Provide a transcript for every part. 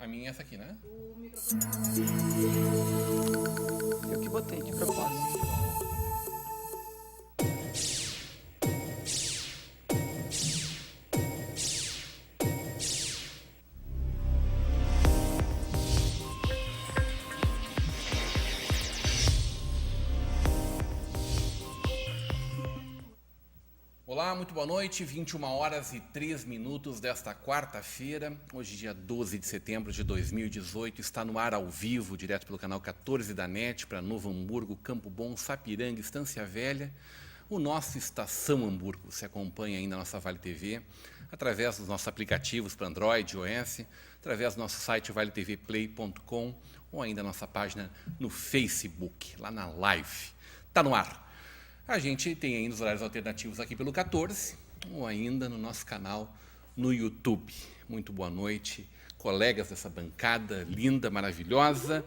A minha é essa aqui, né? Eu que botei de propósito. Olá, muito boa noite, 21h03 desta quarta-feira, hoje dia 12 de setembro de 2018, está no ar ao vivo, direto pelo canal 14 da NET, para Novo Hamburgo, Campo Bom, Sapiranga, Estância Velha, o nosso Estação Hamburgo. Se acompanha ainda a nossa Vale TV, através dos nossos aplicativos para Android e iOS, através do nosso site valetvplay.com ou ainda a nossa página no Facebook, lá na live. Está no ar. A gente tem ainda os horários alternativos aqui pelo 14, ou ainda no nosso canal no YouTube. Muito boa noite, colegas dessa bancada linda, maravilhosa,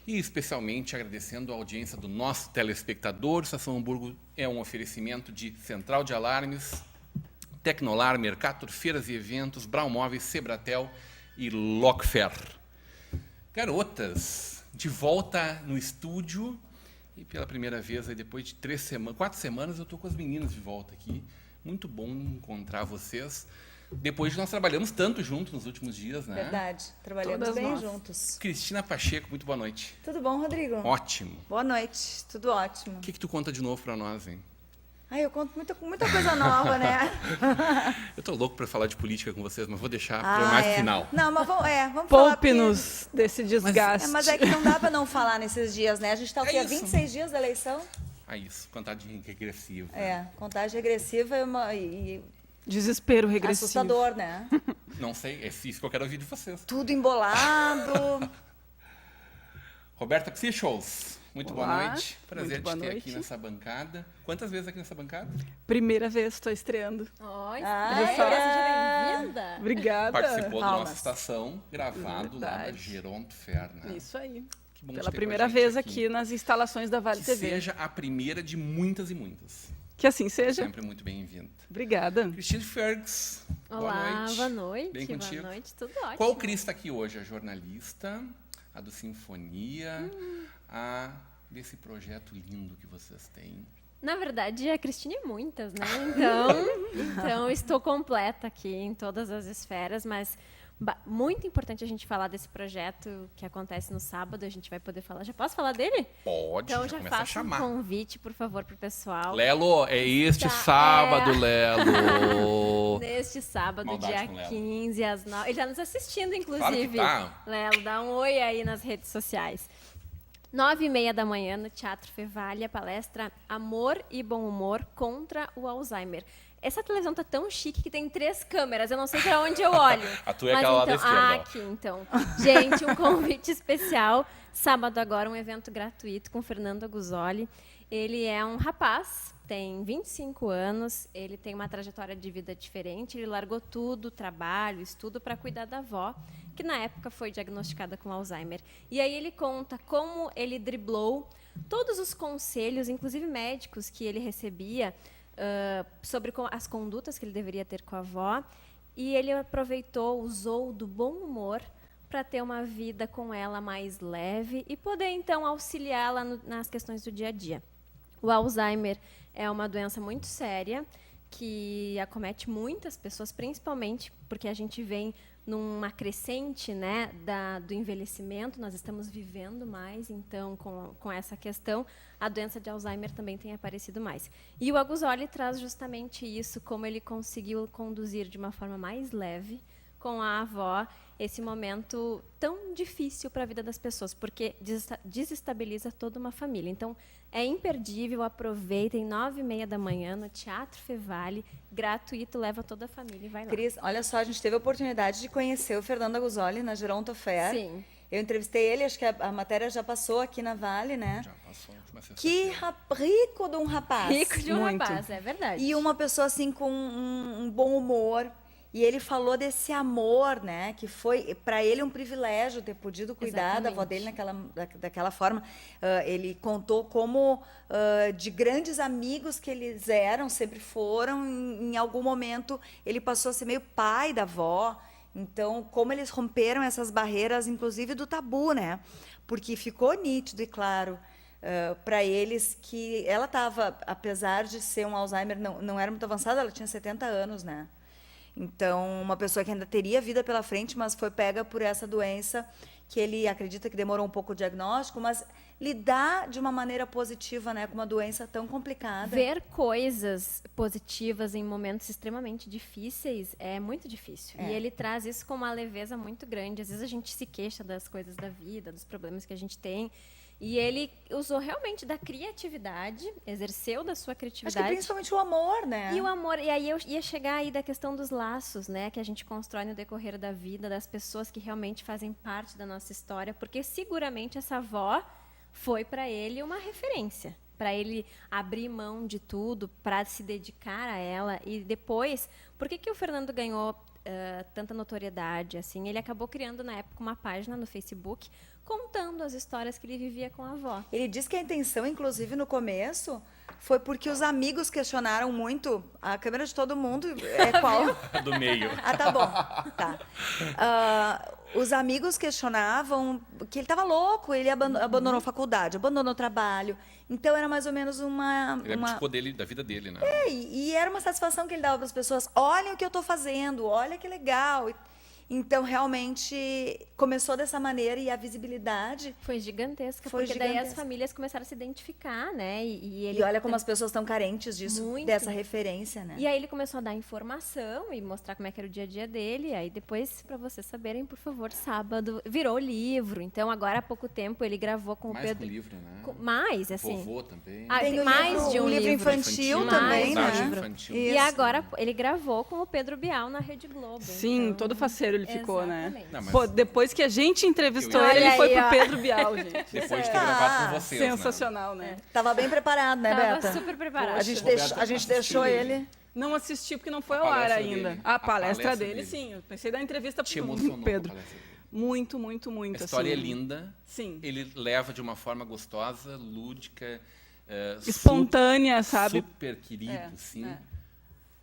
e especialmente agradecendo a audiência do nosso telespectador. Estação Hamburgo é um oferecimento de Central de Alarmes, Tecnolar, Mercator, Feiras e Eventos, Brown Móveis, Sebratel e Lockfer. Garotas, de volta no estúdio. E pela primeira vez, aí, depois de 4 semanas, eu estou com as meninas de volta aqui. Muito bom encontrar vocês. Depois de nós trabalhamos tanto juntos nos últimos dias, né? Verdade, trabalhamos Todas bem nós. juntos. Cristina Pacheco, muito boa noite. Tudo bom, Rodrigo? Ótimo. Boa noite, tudo ótimo. O que tu conta de novo para nós, hein? Ai, eu conto muita coisa nova, né? Eu tô louco para falar de política com vocês, mas vou deixar para mais final. Não, mas vamos falar. Poupe-nos desse desgaste. Mas é que não dá para não falar nesses dias, né? A gente está o quê? É isso. 26 dias da eleição? Ah, isso. Contagem regressiva. É, contagem regressiva e Desespero regressivo. assustador, né? Não sei, é isso que eu quero ouvir de vocês. Tudo embolado. Roberta Psichos, muito boa Olá, noite. Prazer muito boa te ter noite. aqui nessa bancada. Quantas vezes aqui nessa bancada? Primeira vez estou estreando. Oi, Ai, seja bem-vinda. Obrigada. Participou da Palmas. nossa estação, gravado lá na Verdade. Geronto Fer, né? Isso aí. Que bom te Pela ter primeira com a gente vez aqui nas instalações da Vale Que TV. seja a primeira de muitas e muitas. Que assim seja. Sempre muito bem-vinda. Obrigada. Cristina Fergs, Olá, boa noite. Bem contigo? Boa noite, tudo ótimo. Qual Cris está aqui hoje? A jornalista, a do Sinfonia, a desse projeto lindo que vocês têm. Na verdade, a Cristina é muitas, né? Então estou completa aqui em todas as esferas, mas muito importante a gente falar desse projeto que acontece no sábado. A gente vai poder falar. Já posso falar dele? Pode, Então já já começa a faço um chamar. convite, por favor, para o pessoal. Lelo, é este Tá, sábado, é. Lelo. Neste sábado, Maldade com o dia Lelo. 15, às 9. Ele está nos assistindo, Claro que inclusive. tá. Lelo, dá um oi aí nas redes sociais. 9h30 da manhã, no Teatro Fevale, a palestra Amor e Bom Humor contra o Alzheimer. Essa televisão tá tão chique que tem 3 câmeras, eu não sei para onde eu olho. A tua é Mas aquela lá da então, esquerda, ó. aqui, então. Gente, um convite especial. Sábado agora, um evento gratuito com Fernando Aguzoli. Ele é um rapaz, tem 25 anos, ele tem uma trajetória de vida diferente, ele largou tudo, trabalho, estudo, para cuidar da avó, que na época foi diagnosticada com Alzheimer. E aí ele conta como ele driblou todos os conselhos, inclusive médicos, que ele recebia sobre as condutas que ele deveria ter com a avó, e ele aproveitou, usou do bom humor para ter uma vida com ela mais leve e poder, então, auxiliá-la nas questões do dia a dia. O Alzheimer é uma doença muito séria que acomete muitas pessoas, principalmente porque a gente vem numa crescente, né, do envelhecimento. Nós estamos vivendo mais, então, com essa questão, a doença de Alzheimer também tem aparecido mais. E o Aguzoli traz justamente isso, como ele conseguiu conduzir de uma forma mais leve com a avó esse momento tão difícil para a vida das pessoas, porque desestabiliza toda uma família. Então, é imperdível, aproveitem, 9h30 da manhã, no Teatro Fevale, gratuito, leva toda a família e vai lá. Cris, olha só, a gente teve a oportunidade de conhecer o Fernando Aguzoli na Geronto Fair. Sim. Eu entrevistei ele, acho que a matéria já passou aqui na Vale, né? Já passou a última sexta-feira. Que rico de um rapaz. Rico de um Muito. rapaz, é verdade. E uma pessoa assim com um bom humor. E ele falou desse amor, né? Que foi para ele um privilégio ter podido cuidar da avó dele daquela forma. Ele contou como de grandes amigos que eles eram, sempre foram. Em algum momento ele passou a ser meio pai da avó. Então, como eles romperam essas barreiras, inclusive do tabu, né? Porque ficou nítido e claro para eles que ela estava, apesar de ser um Alzheimer, não era muito avançada, ela tinha 70 anos, né? Então, uma pessoa que ainda teria vida pela frente, mas foi pega por essa doença, que ele acredita que demorou um pouco o diagnóstico, mas lidar de uma maneira positiva, né, com uma doença tão complicada. Ver coisas positivas em momentos extremamente difíceis é muito difícil. E ele traz isso com uma leveza muito grande. Às vezes a gente se queixa das coisas da vida, dos problemas que a gente tem. E ele usou realmente da criatividade, exerceu da sua criatividade. Acho que principalmente o amor, né? E o amor, e aí eu ia chegar aí da questão dos laços, né, que a gente constrói no decorrer da vida, das pessoas que realmente fazem parte da nossa história, porque seguramente essa avó foi para ele uma referência, para ele abrir mão de tudo, para se dedicar a ela. E depois, por que o Fernando ganhou tanta notoriedade? Assim, ele acabou criando na época uma página no Facebook contando as histórias que ele vivia com a avó. Ele diz que a intenção, inclusive no começo, foi porque os amigos questionaram muito. A câmera de todo mundo é qual? Do meio. Ah, tá bom. Tá. Os amigos questionavam que ele estava louco, ele abandonou a faculdade, abandonou o trabalho. Então era mais ou menos Ele abdicou da vida dele, né? E era uma satisfação que ele dava para as pessoas. Olhem o que eu estou fazendo, olha que legal. Então, realmente, começou dessa maneira e a visibilidade... Foi gigantesca, Foi porque gigantesca. daí as famílias começaram a se identificar, né? E olha como as pessoas estão carentes disso, Muito. dessa referência, né? E aí ele começou a dar informação e mostrar como é que era o dia a dia dele. Aí depois, para vocês saberem, por favor, sábado, virou livro. Então, agora há pouco tempo, ele gravou com o Mais Pedro... um livro, né? Mais, assim... Vovô também. Tem mais de um livro livro. infantil Mais também, um né? livro infantil. E Isso. agora ele gravou com o Pedro Bial na Rede Globo. Sim, então... todo faceiro ele ficou, né? Exatamente. Não, mas Pô, depois que a gente entrevistou Olha ele, ele foi aí, pro ó. Pedro Bial, gente. Depois de ter gravado com vocês, Sensacional, né? Tava bem preparado, né, Tava Beta? super preparado. A gente, Roberto a gente assistiu deixou ele. ele... Não assisti porque não foi A ao ar palestra ainda. dele. A A palestra palestra dele, dele. sim. Eu pensei da entrevista Te pro emocionou com a Pedro. palestra dele. Muito, muito, muito. A história assim. é linda. Sim. Ele leva de uma forma gostosa, lúdica, Espontânea, sabe? super querido, sim. é.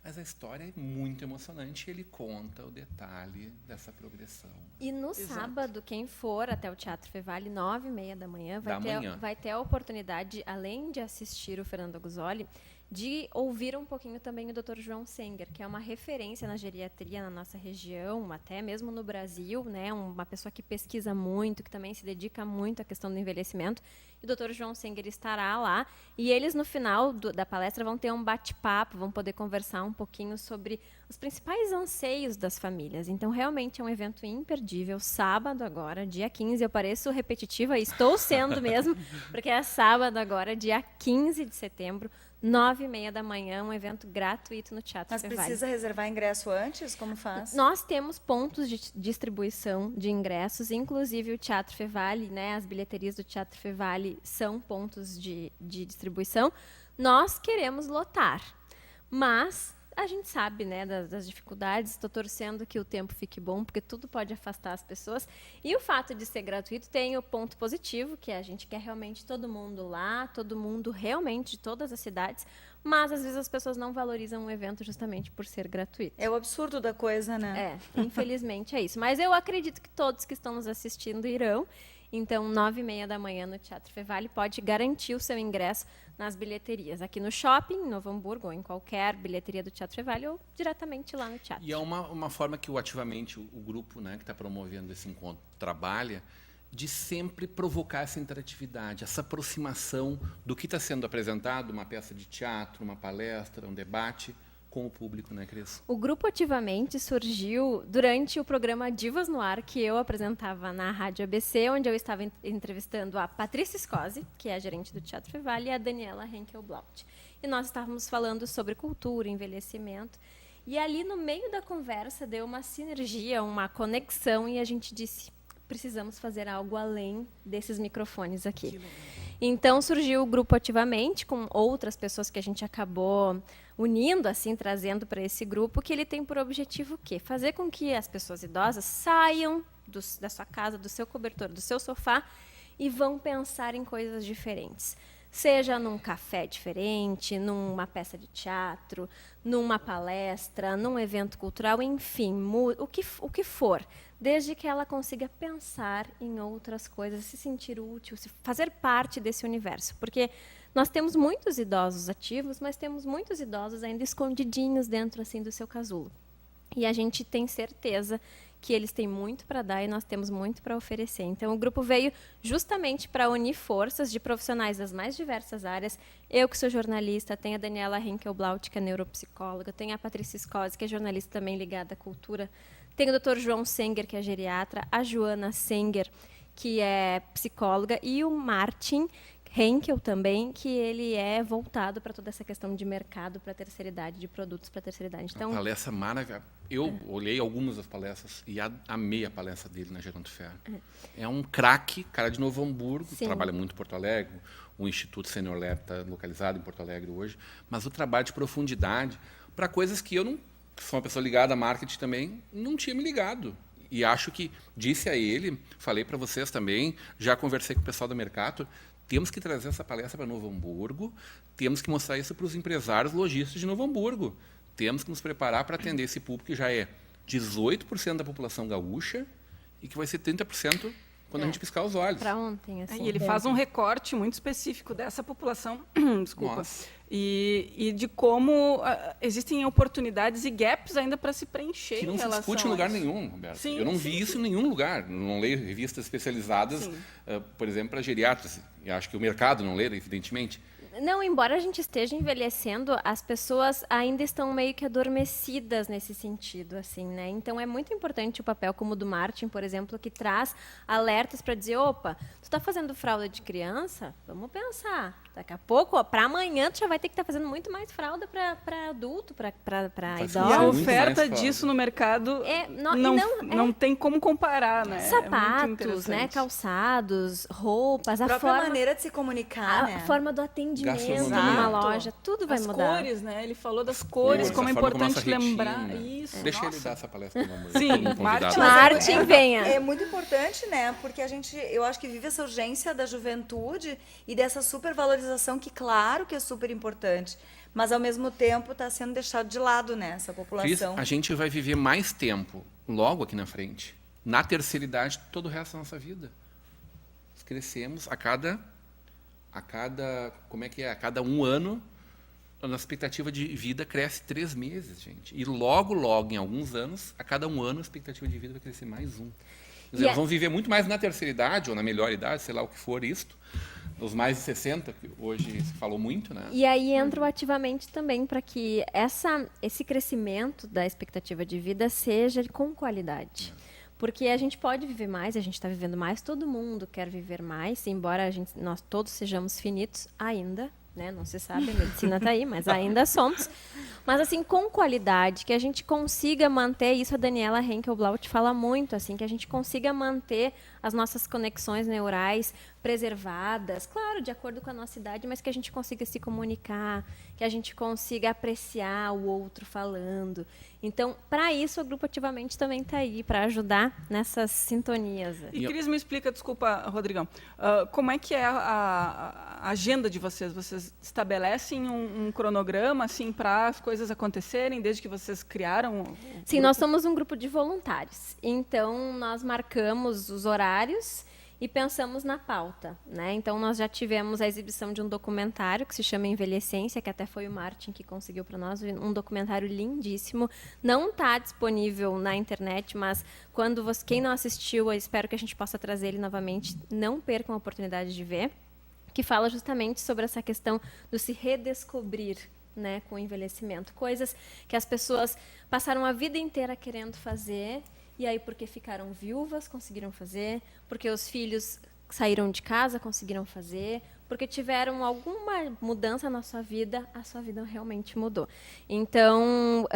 Mas a história é muito emocionante. Ele conta o detalhe dessa progressão. E no sábado, quem for até o Teatro Fevale, 9h30 da manhã, manhã. vai ter a oportunidade, além de assistir o Fernando Guzoli, de ouvir um pouquinho também o Dr. João Senger, que é uma referência na geriatria na nossa região, até mesmo no Brasil, né? Uma pessoa que pesquisa muito, que também se dedica muito à questão do envelhecimento. E o Dr. João Senger estará lá. E eles, no final da palestra, vão ter um bate-papo, vão poder conversar um pouquinho sobre os principais anseios das famílias. Então, realmente é um evento imperdível. Sábado agora, dia 15. Eu pareço repetitiva, e estou sendo mesmo, porque é sábado agora, dia 15 de setembro, 9h30 da manhã, um evento gratuito no Teatro Mas Fevale. precisa reservar ingresso antes? Como faz? Nós temos pontos de distribuição de ingressos, inclusive o Teatro Fevale, né? As bilheterias do Teatro Fevale são pontos de distribuição. Nós queremos lotar, mas a gente sabe, né, das dificuldades. Estou torcendo que o tempo fique bom, porque tudo pode afastar as pessoas. E o fato de ser gratuito tem o ponto positivo, que a gente quer realmente todo mundo lá, todo mundo realmente de todas as cidades, mas às vezes as pessoas não valorizam o evento justamente por ser gratuito. É o absurdo da coisa, né? Infelizmente é isso. Mas eu acredito que todos que estão nos assistindo irão. Então, 9h30 da manhã no Teatro Fevale, pode garantir o seu ingresso nas bilheterias. Aqui no shopping, em Novo Hamburgo, ou em qualquer bilheteria do Teatro Fevale, ou diretamente lá no teatro. E é uma forma que ativamente o grupo, né, que está promovendo esse encontro trabalha, de sempre provocar essa interatividade, essa aproximação do que está sendo apresentado, uma peça de teatro, uma palestra, um debate, com o público, né, Cris? O grupo Ativamente surgiu durante o programa Divas no Ar, que eu apresentava na Rádio ABC, onde eu estava entrevistando a Patrícia Scosi, que é a gerente do Teatro Fevale, e a Daniela Henkel-Blaut. E nós estávamos falando sobre cultura, envelhecimento. E ali, no meio da conversa, deu uma sinergia, uma conexão, e a gente disse, precisamos fazer algo além desses microfones aqui. Então, surgiu o grupo Ativamente, com outras pessoas que a gente acabou unindo, assim, trazendo para esse grupo, que ele tem por objetivo o quê? Fazer com que as pessoas idosas saiam da sua casa, do seu cobertor, do seu sofá, e vão pensar em coisas diferentes. Seja num café diferente, numa peça de teatro, numa palestra, num evento cultural, enfim, o que for. Desde que ela consiga pensar em outras coisas, se sentir útil, fazer parte desse universo. Porque nós temos muitos idosos ativos, mas temos muitos idosos ainda escondidinhos dentro assim do seu casulo. E a gente tem certeza que eles têm muito para dar e nós temos muito para oferecer. Então, o grupo veio justamente para unir forças de profissionais das mais diversas áreas. Eu, que sou jornalista, tenho a Daniela Henkel-Blaut, que é neuropsicóloga, tenho a Patrícia Scosi, que é jornalista também ligada à cultura, tenho o Dr. João Senger, que é geriatra, a Joana Senger, que é psicóloga, e o Martin Henkel também, que ele é voltado para toda essa questão de mercado para a terceira idade, de produtos para a terceira idade. Então, a palestra maravilhosa. Eu olhei algumas das palestras e amei a palestra dele na Gerontoferro. É um craque, cara de Novo Hamburgo, Sim. trabalha muito em Porto Alegre, o Instituto Senior Lab está localizado em Porto Alegre hoje, mas o trabalho de profundidade para coisas que eu não, que sou uma pessoa ligada a marketing também, não tinha me ligado. E acho que disse a ele, falei para vocês também, já conversei com o pessoal do Mercato, temos que trazer essa palestra para Novo Hamburgo, temos que mostrar isso para os empresários lojistas de Novo Hamburgo. Temos que nos preparar para atender esse público que já é 18% da população gaúcha e que vai ser 30% quando a gente piscar os olhos. para ontem, assim. E ele faz um recorte muito específico dessa população, desculpa, Nossa. e de como existem oportunidades e gaps ainda para se preencher Que não em se relação discute em a lugar isso. nenhum, Roberto. Sim, Eu não sim, vi isso em nenhum lugar. Não leio revistas especializadas, por exemplo, para geriatras. E acho que o mercado não lê, evidentemente. Não, embora a gente esteja envelhecendo, as pessoas ainda estão meio que adormecidas nesse sentido, assim, né? Então é muito importante o papel como o do Martin, por exemplo, que traz alertas para dizer, opa, tu está fazendo fralda de criança? Vamos pensar. Daqui a pouco, para amanhã, tu já vai ter que estar fazendo muito mais fralda para adulto, para Faz E a Muito idosos. oferta mais disso no mercado não tem como comparar, né? É muito Sapatos, interessante. né, calçados, roupas, A a própria forma, maneira de se comunicar, a né? forma do atendimento Gastronomia. numa Exato. loja, tudo vai As mudar. cores, né? Ele falou das cores, Cores, como é a forma como importante nossa lembrar. retina. Isso. Deixa nossa. ele dar essa palestra, pelo amor Sim, todo mundo Martin, convidado. Martin, venha. É muito importante, né? Porque eu acho que vive essa urgência da juventude e dessa supervalorização que, claro, que é super importante, mas ao mesmo tempo está sendo deixado de lado, né? Essa Cris, população. a gente vai viver mais tempo logo aqui na frente. Na terceira idade, todo o resto da nossa vida. Nós crescemos a cada como é que é? A cada 1 ano, a nossa expectativa de vida cresce 3 meses, gente. E logo, logo, em alguns anos, a cada 1 ano, a expectativa de vida vai crescer mais 1. Quer dizer, nós vamos viver muito mais na terceira idade, ou na melhor idade, sei lá o que for isto, nos mais de 60, que hoje se falou muito, né? E aí entra o ativamente também para que esse crescimento da expectativa de vida seja com qualidade. Porque a gente pode viver mais, a gente está vivendo mais, todo mundo quer viver mais, embora nós todos sejamos finitos ainda, né? Não se sabe, a medicina está aí, mas ainda somos. Mas assim, com qualidade, que a gente consiga manter, isso a Daniela Henkel-Blaut fala muito, assim, que a gente consiga manter as nossas conexões neurais preservadas, claro, de acordo com a nossa idade, mas que a gente consiga se comunicar, que a gente consiga apreciar o outro falando. Então, para isso, o Grupo Ativamente também está aí, para ajudar nessas sintonias. E Cris, me explica, desculpa, Rodrigão, como é que é a agenda de vocês? Vocês estabelecem um cronograma assim, para as coisas acontecerem desde que vocês criaram? Sim, nós somos um grupo de voluntários. Então, nós marcamos os horários e pensamos na pauta, né? Então, nós já tivemos a exibição de um documentário que se chama Envelhecência, que até foi o Martin que conseguiu para nós, um documentário lindíssimo. Não está disponível na internet, mas quem não assistiu, eu espero que a gente possa trazer ele novamente. Não percam a oportunidade de ver, que fala justamente sobre essa questão do se redescobrir, né, com o envelhecimento. Coisas que as pessoas passaram a vida inteira querendo fazer, e aí porque ficaram viúvas, conseguiram fazer, porque os filhos saíram de casa, conseguiram fazer, porque tiveram alguma mudança na sua vida, a sua vida realmente mudou. Então,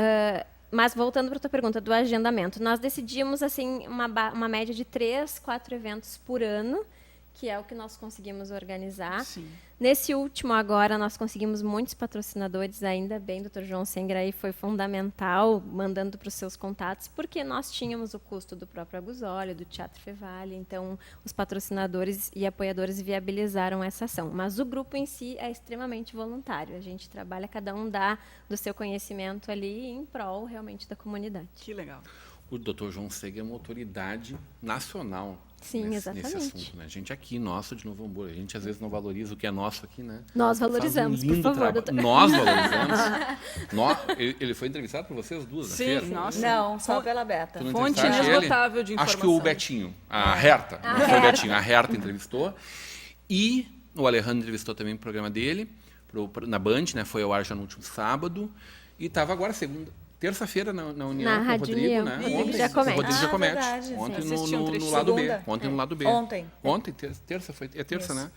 mas voltando para a tua pergunta do agendamento, nós decidimos assim uma média de 3, 4 eventos por ano, que é o que nós conseguimos organizar. Sim. Nesse último agora, nós conseguimos muitos patrocinadores, ainda bem, o Dr. João Senger aí foi fundamental, mandando para os seus contatos, porque nós tínhamos o custo do próprio Aguzoli, do Teatro Fevale, então os patrocinadores e apoiadores viabilizaram essa ação. Mas o grupo em si é extremamente voluntário, a gente trabalha, cada um dá do seu conhecimento ali em prol realmente da comunidade. Que legal. O Dr. João Seger é uma autoridade nacional. Sim, nesse exatamente. assunto, né? A gente aqui, nosso de Novo Hamburgo, a gente às vezes não valoriza o que é nosso aqui, né? Nós valorizamos, Faz um lindo por favor, trabalho. doutor. Nós valorizamos. Ele foi entrevistado por vocês duas na Sim, feira? nossa. Não, só pela Beta. Tu não Fonte entrevistaste inesgotável de Acho informação. que o Betinho, a Herta, não foi o Betinho, a Herta entrevistou. E o Alejandro entrevistou também o programa dele, na Band, né? Foi ao ar já no último sábado. E estava agora terça-feira na União Na com o Rádio Rodrigo, União. né? Rodrigo Ontem, Giacometti. Rodrigo Giacometti. Verdade. Ontem Assisti um trecho. no lado B. Segunda. Ontem no lado B. Ontem. Ontem, terça foi. É terça, Isso. né?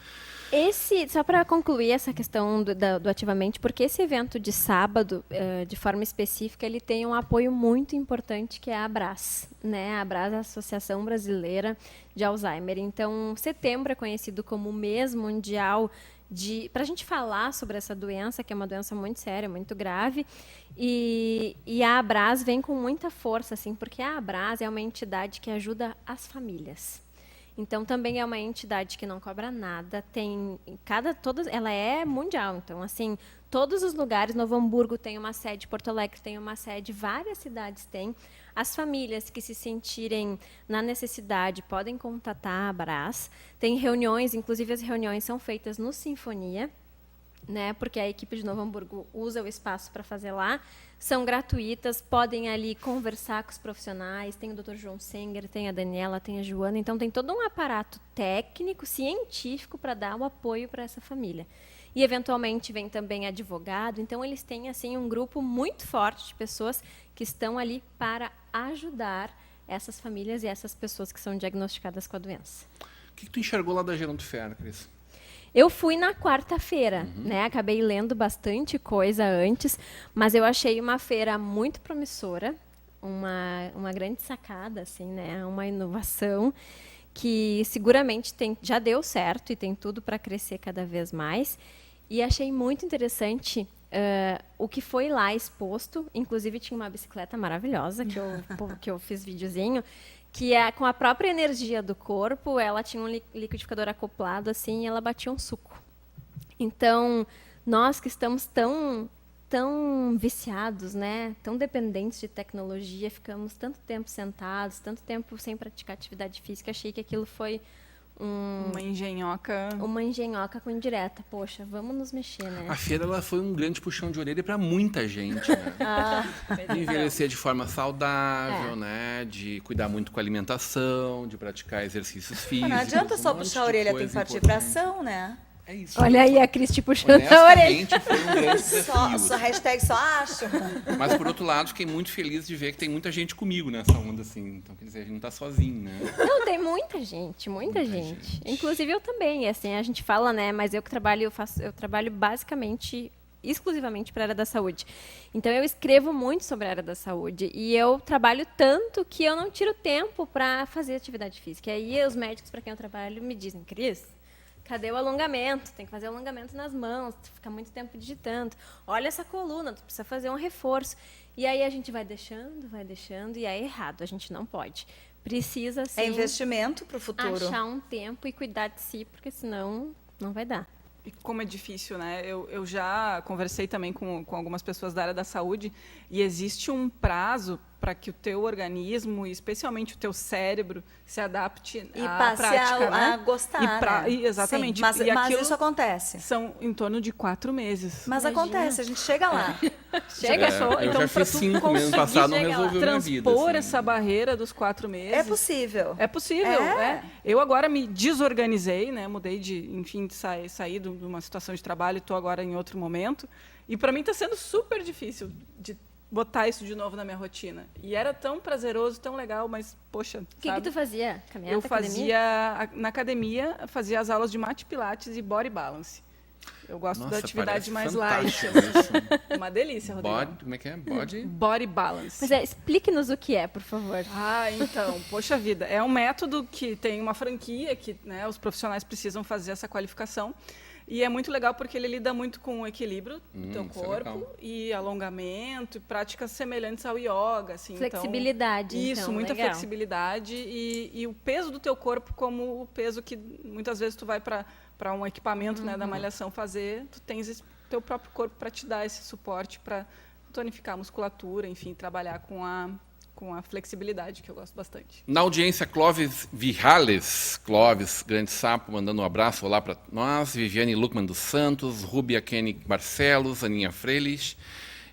Só para concluir essa questão do Ativamente, porque esse evento de sábado, de forma específica, ele tem um apoio muito importante, que é a ABRAS, né? A ABRAS é a Associação Brasileira de Alzheimer. Então, setembro é conhecido como o mês mundial para a gente falar sobre essa doença, que é uma doença muito séria, muito grave, e a ABRAS vem com muita força, assim, porque a ABRAS é uma entidade que ajuda as famílias. Então, também é uma entidade que não cobra nada, ela é mundial, então, assim, todos os lugares, Novo Hamburgo tem uma sede, Porto Alegre tem uma sede, várias cidades têm. As famílias que se sentirem na necessidade podem contatar a ABRAS. Tem reuniões, inclusive as reuniões são feitas no Sinfonia, né, porque a equipe de Novo Hamburgo usa o espaço para fazer lá. São gratuitas, podem ali conversar com os profissionais. Tem o Dr. João Senger, tem a Daniela, tem a Joana. Então, tem todo um aparato técnico, científico, para dar o apoio para essa família. E, eventualmente, vem também advogado. Então, eles têm assim um grupo muito forte de pessoas que estão ali para ajudar essas famílias e essas pessoas que são diagnosticadas com a doença. O que tu enxergou lá da Gerando Fer, Cris? Eu fui na quarta-feira, né? Acabei lendo bastante coisa antes, mas eu achei uma feira muito promissora, uma grande sacada, assim, né? Uma inovação que seguramente já deu certo e tem tudo para crescer cada vez mais. E achei muito interessante o que foi lá exposto. Inclusive, tinha uma bicicleta maravilhosa, que eu fiz videozinho, que com a própria energia do corpo, ela tinha um liquidificador acoplado, assim, e ela batia um suco. Então, nós que estamos tão viciados, né, tão dependentes de tecnologia, ficamos tanto tempo sentados, tanto tempo sem praticar atividade física, achei que aquilo foi Uma engenhoca com indireta. Poxa, vamos nos mexer, né? A feira ela foi um grande puxão de orelha para muita gente, né? De envelhecer de forma saudável, né? De cuidar muito com a alimentação, de praticar exercícios físicos. Não adianta só puxar a orelha, tem que partir para ação, né? É isso. Olha aí a Cristi puxando a orelha. Honestamente, foi um grande desafio. Só hashtag só acho. Mas, por outro lado, fiquei muito feliz de ver que tem muita gente comigo nessa onda, assim. Então, quer dizer, a gente não está sozinho, né? Não, tem muita gente. Inclusive eu também, assim, a gente fala, né, mas eu trabalho basicamente, exclusivamente para a área da saúde. Então, eu escrevo muito sobre a área da saúde e eu trabalho tanto que eu não tiro tempo para fazer atividade física. E aí, os médicos para quem eu trabalho me dizem, Cris, cadê o alongamento? Tem que fazer alongamento nas mãos, fica muito tempo digitando. Olha essa coluna, tu precisa fazer um reforço. E aí a gente vai deixando, e é errado, a gente não pode. Precisa, sim, É investimento para o futuro. achar um tempo e cuidar de si, porque senão não vai dar. E como é difícil, né? Eu já conversei também com algumas pessoas da área da saúde e existe um prazo para que o teu organismo, e especialmente o teu cérebro, se adapte E à passe prática, né? a gostar, né? Exatamente. Sim, mas aquilo isso acontece. são em torno de 4 meses. Mas Imagina. acontece, a gente chega lá. Chega só. Eu Então, já para fiz tu 5 meses conseguir passado, não chegar lá, resolveu minha vida. transpor assim. essa barreira dos 4 meses. É possível. É possível, É. Eu agora me desorganizei, né? Mudei de sair de uma situação de trabalho e estou agora em outro momento. E para mim está sendo super difícil de botar isso de novo na minha rotina. E era tão prazeroso, tão legal, mas, poxa, O que tu fazia? Caminhada, eu academia? fazia, na academia, fazia as aulas de mate pilates e body balance. Eu gosto Nossa, da atividade parece mais light. fantástico isso. Uma delícia, Rodrigo. Body, como é que é? Body balance. Pois é, explique-nos o que é, por favor. Então, poxa vida, é um método que tem uma franquia que, né, os profissionais precisam fazer essa qualificação. E é muito legal porque ele lida muito com o equilíbrio do teu isso é corpo legal. e alongamento e práticas semelhantes ao yoga, assim. Flexibilidade, Então, isso, então, muita legal. flexibilidade e o peso do teu corpo como o peso que muitas vezes tu vai para um equipamento, né, da malhação fazer, tu tens esse teu próprio corpo para te dar esse suporte para tonificar a musculatura, enfim, trabalhar com a flexibilidade, que eu gosto bastante. Na audiência, Clóvis Virrales. Clóvis, grande sapo, mandando um abraço. Olá para nós. Viviane Luckman dos Santos, Rúbia Kenny Barcelos, Aninha Freilich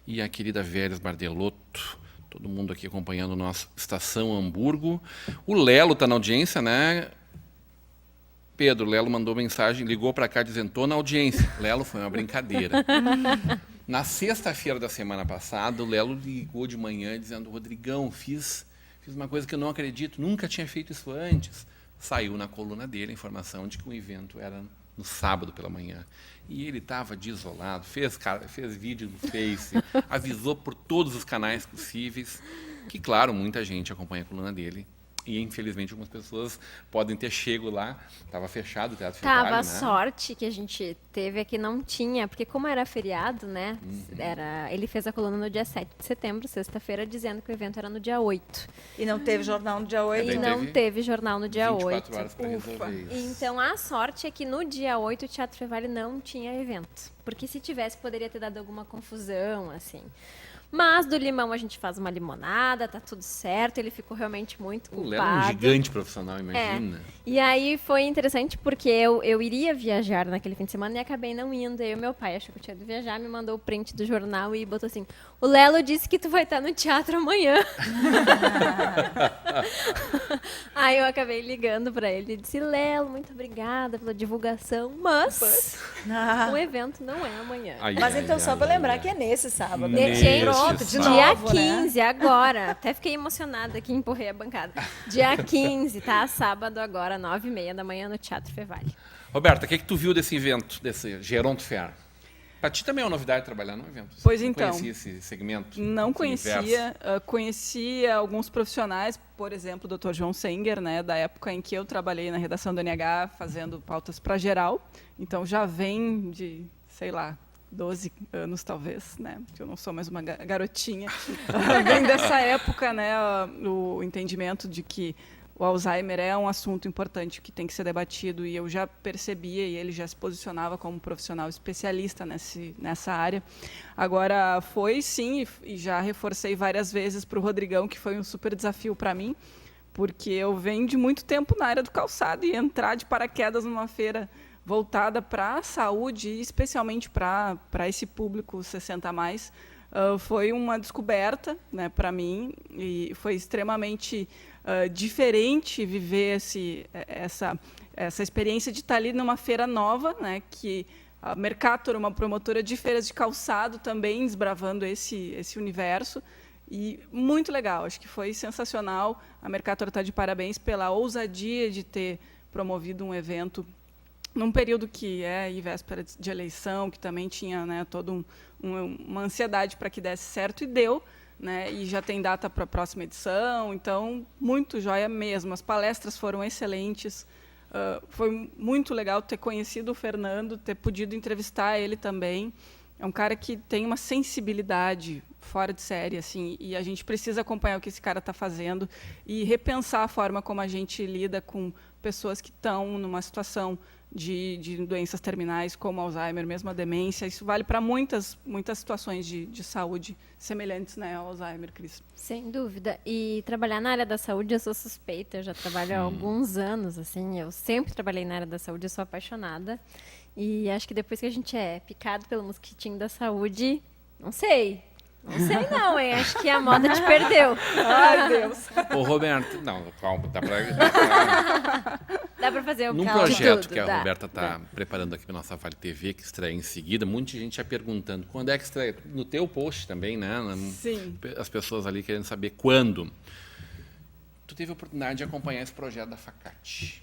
e a querida Vélez Bardelotto. Todo mundo aqui acompanhando o nosso Estação Hamburgo. O Lelo está na audiência, né? Pedro, Lelo mandou mensagem, ligou para cá dizendo, estou na audiência. Lelo, foi uma brincadeira. Na sexta-feira da semana passada, o Lelo ligou de manhã dizendo, Rodrigão, fiz uma coisa que eu não acredito, nunca tinha feito isso antes. Saiu na coluna dele a informação de que o evento era no sábado pela manhã. E ele estava desolado, fez vídeo no Face, avisou por todos os canais possíveis, que, claro, muita gente acompanha a coluna dele. E, infelizmente, algumas pessoas podem ter chego lá. Estava fechado o Teatro Fevale, A né? sorte que a gente teve é que não tinha, porque como era feriado, né? Ele fez a coluna no dia 7 de setembro, sexta-feira, dizendo que o evento era no dia 8. E não teve jornal no dia 8. E daí não teve jornal no dia 24 8. horas para resolver isso. Então, a sorte é que no dia 8 o Teatro Fevale não tinha evento. Porque se tivesse, poderia ter dado alguma confusão, assim. Mas do limão a gente faz uma limonada, tá tudo certo. Ele ficou realmente muito O culpado. Lelo é um gigante profissional, imagina. E aí foi interessante porque eu iria viajar naquele fim de semana e acabei não indo. Aí o meu pai achou que eu tinha ido viajar, me mandou o print do jornal e botou assim, o Lelo disse que tu vai estar no teatro amanhã. Aí eu acabei ligando pra ele e disse, Lelo, muito obrigada pela divulgação, mas o evento não é amanhã. Mas então, só para lembrar que é nesse sábado. Nesse Pronto, de sábado. Dia novo, né? 15, agora. Até fiquei emocionada aqui, empurrei a bancada. Dia 15, tá? Sábado agora, 9h30 da manhã no Teatro Fevale. Roberta, o que tu viu desse evento, desse Geronto Fair? Para ti também é uma novidade trabalhar num evento. Pois Você então. Não conhecia esse segmento? Não esse conhecia, universo? conhecia alguns profissionais, por exemplo, o Dr. João Senger, né, da época em que eu trabalhei na redação do NH, fazendo pautas para geral. Então já vem de, sei lá, 12 anos talvez, né? Porque eu não sou mais uma garotinha. Vem dessa época, né, o entendimento de que o Alzheimer é um assunto importante que tem que ser debatido e eu já percebia e ele já se posicionava como profissional especialista nessa área. Agora foi sim e já reforcei várias vezes para o Rodrigão que foi um super desafio para mim, porque eu venho de muito tempo na área do calçado e entrar de paraquedas numa feira voltada para a saúde e especialmente para esse público 60 a mais, foi uma descoberta, né, para mim e foi extremamente diferente viver essa experiência de estar ali numa feira nova, né, que a Mercator, uma promotora de feiras de calçado, também desbravando esse universo. E muito legal, acho que foi sensacional. A Mercator está de parabéns pela ousadia de ter promovido um evento num período que é véspera de eleição, que também tinha, né, toda uma ansiedade para que desse certo, e deu, né, e já tem data para a próxima edição, então, muito joia mesmo. As palestras foram excelentes, foi muito legal ter conhecido o Fernando, ter podido entrevistar ele também. É um cara que tem uma sensibilidade fora de série, assim, e a gente precisa acompanhar o que esse cara está fazendo e repensar a forma como a gente lida com pessoas que estão numa situação de doenças terminais, como Alzheimer, mesmo a demência. Isso vale para muitas situações de saúde semelhantes, né, ao Alzheimer, Cris. Sem dúvida. E trabalhar na área da saúde, eu sou suspeita. Eu já trabalho há alguns anos, assim. Eu sempre trabalhei na área da saúde, eu sou apaixonada. E acho que depois que a gente é picado pelo mosquitinho da saúde, não sei. Não sei não, hein? Acho que a moda te perdeu. Ai, Deus. Ô, Roberto, não, calma, dá para... Dá para fazer o Num caldo projeto tudo, que a dá. Roberta está preparando aqui para nossa Vale TV, que estreia em seguida, muita gente já perguntando quando é que estreia. No teu post também, né? Sim. As pessoas ali querendo saber quando. Tu teve a oportunidade de acompanhar esse projeto da Facate.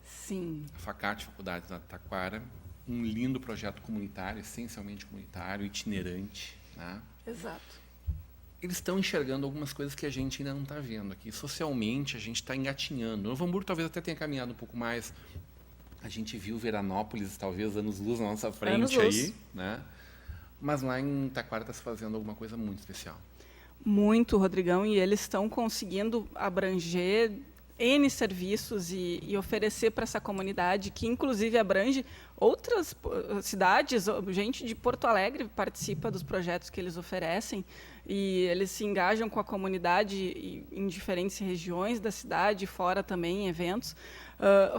Sim. A Facate, Faculdade da Taquara, um lindo projeto comunitário, essencialmente comunitário, itinerante, né? Exato. Eles estão enxergando algumas coisas que a gente ainda não está vendo aqui. Socialmente, a gente está engatinhando. Novo Hamburgo talvez até tenha caminhado um pouco mais. A gente viu Veranópolis, talvez, anos-luz na nossa frente aí, né? Mas lá em Taquara está se fazendo alguma coisa muito especial. Muito, Rodrigão, e eles estão conseguindo abranger N serviços e oferecer para essa comunidade, que inclusive abrange outras cidades. Gente de Porto Alegre participa dos projetos que eles oferecem, e eles se engajam com a comunidade em diferentes regiões da cidade, fora também em eventos.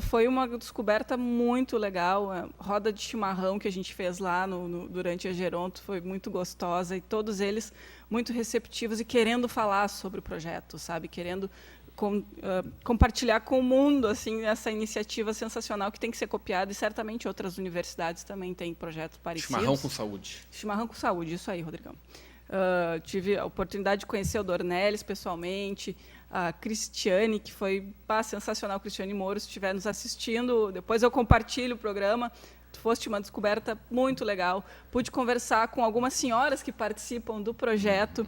Foi uma descoberta muito legal. A roda de chimarrão que a gente fez lá durante a Geronto foi muito gostosa, e todos eles muito receptivos e querendo falar sobre o projeto, sabe? Querendo compartilhar com o mundo assim essa iniciativa sensacional que tem que ser copiada, e certamente outras universidades também têm projetos parecidos. Chimarrão com saúde. Chimarrão com saúde, isso aí, Rodrigão. Tive a oportunidade de conhecer o Dornelles pessoalmente, a Cristiane, que foi sensacional, Cristiane Moro, se estiver nos assistindo, depois eu compartilho o programa. Foste uma descoberta muito legal. Pude conversar com algumas senhoras que participam do projeto,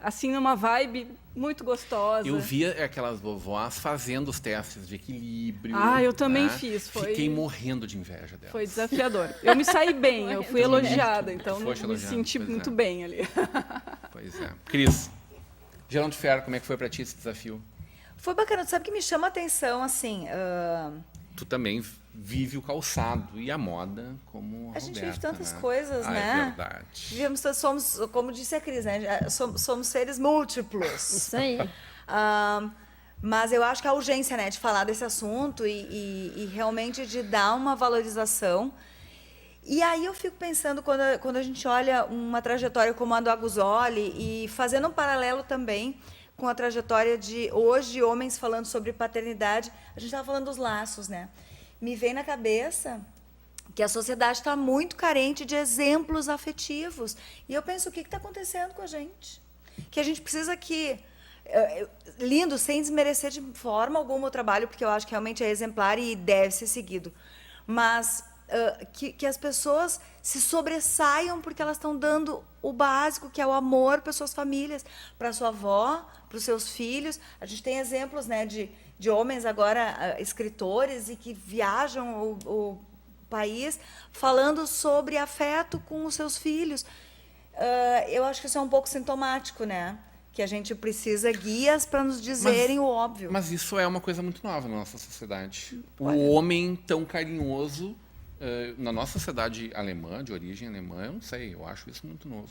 assim, numa vibe muito gostosa. Eu via aquelas vovós fazendo os testes de equilíbrio. Eu também né? fiz. Fiquei morrendo de inveja delas. Foi desafiador. Eu me saí bem, eu fui elogiada, então me senti muito bem ali. Pois é. Cris, Geronto Ferro, como é que foi para ti esse desafio? Foi bacana. Tu sabe que me chama a atenção, assim... Tu também vive o calçado e a moda como a gente Roberta, vive tantas né? coisas, né? É verdade. Somos, como disse a Cris, né? Somos seres múltiplos. Isso aí. Mas eu acho que a urgência, né, de falar desse assunto e realmente de dar uma valorização. E aí eu fico pensando, quando a gente olha uma trajetória como a do Aguzoli, e fazendo um paralelo também com a trajetória de hoje homens falando sobre paternidade, a gente estava falando dos laços, né? Me vem na cabeça que a sociedade está muito carente de exemplos afetivos. E eu penso, o que está acontecendo com a gente? Que a gente precisa que... lindo, sem desmerecer de forma alguma o trabalho, porque eu acho que realmente é exemplar e deve ser seguido. Mas que as pessoas se sobressaiam porque elas estão dando o básico, que é o amor para suas famílias, para sua avó, para os seus filhos. A gente tem exemplos, né, de homens agora escritores e que viajam o país falando sobre afeto com os seus filhos. Eu acho que isso é um pouco sintomático, né? Que a gente precisa guias para nos dizerem o óbvio. Mas isso é uma coisa muito nova na nossa sociedade. O homem tão carinhoso, na nossa sociedade alemã, de origem alemã, eu não sei, eu acho isso muito novo.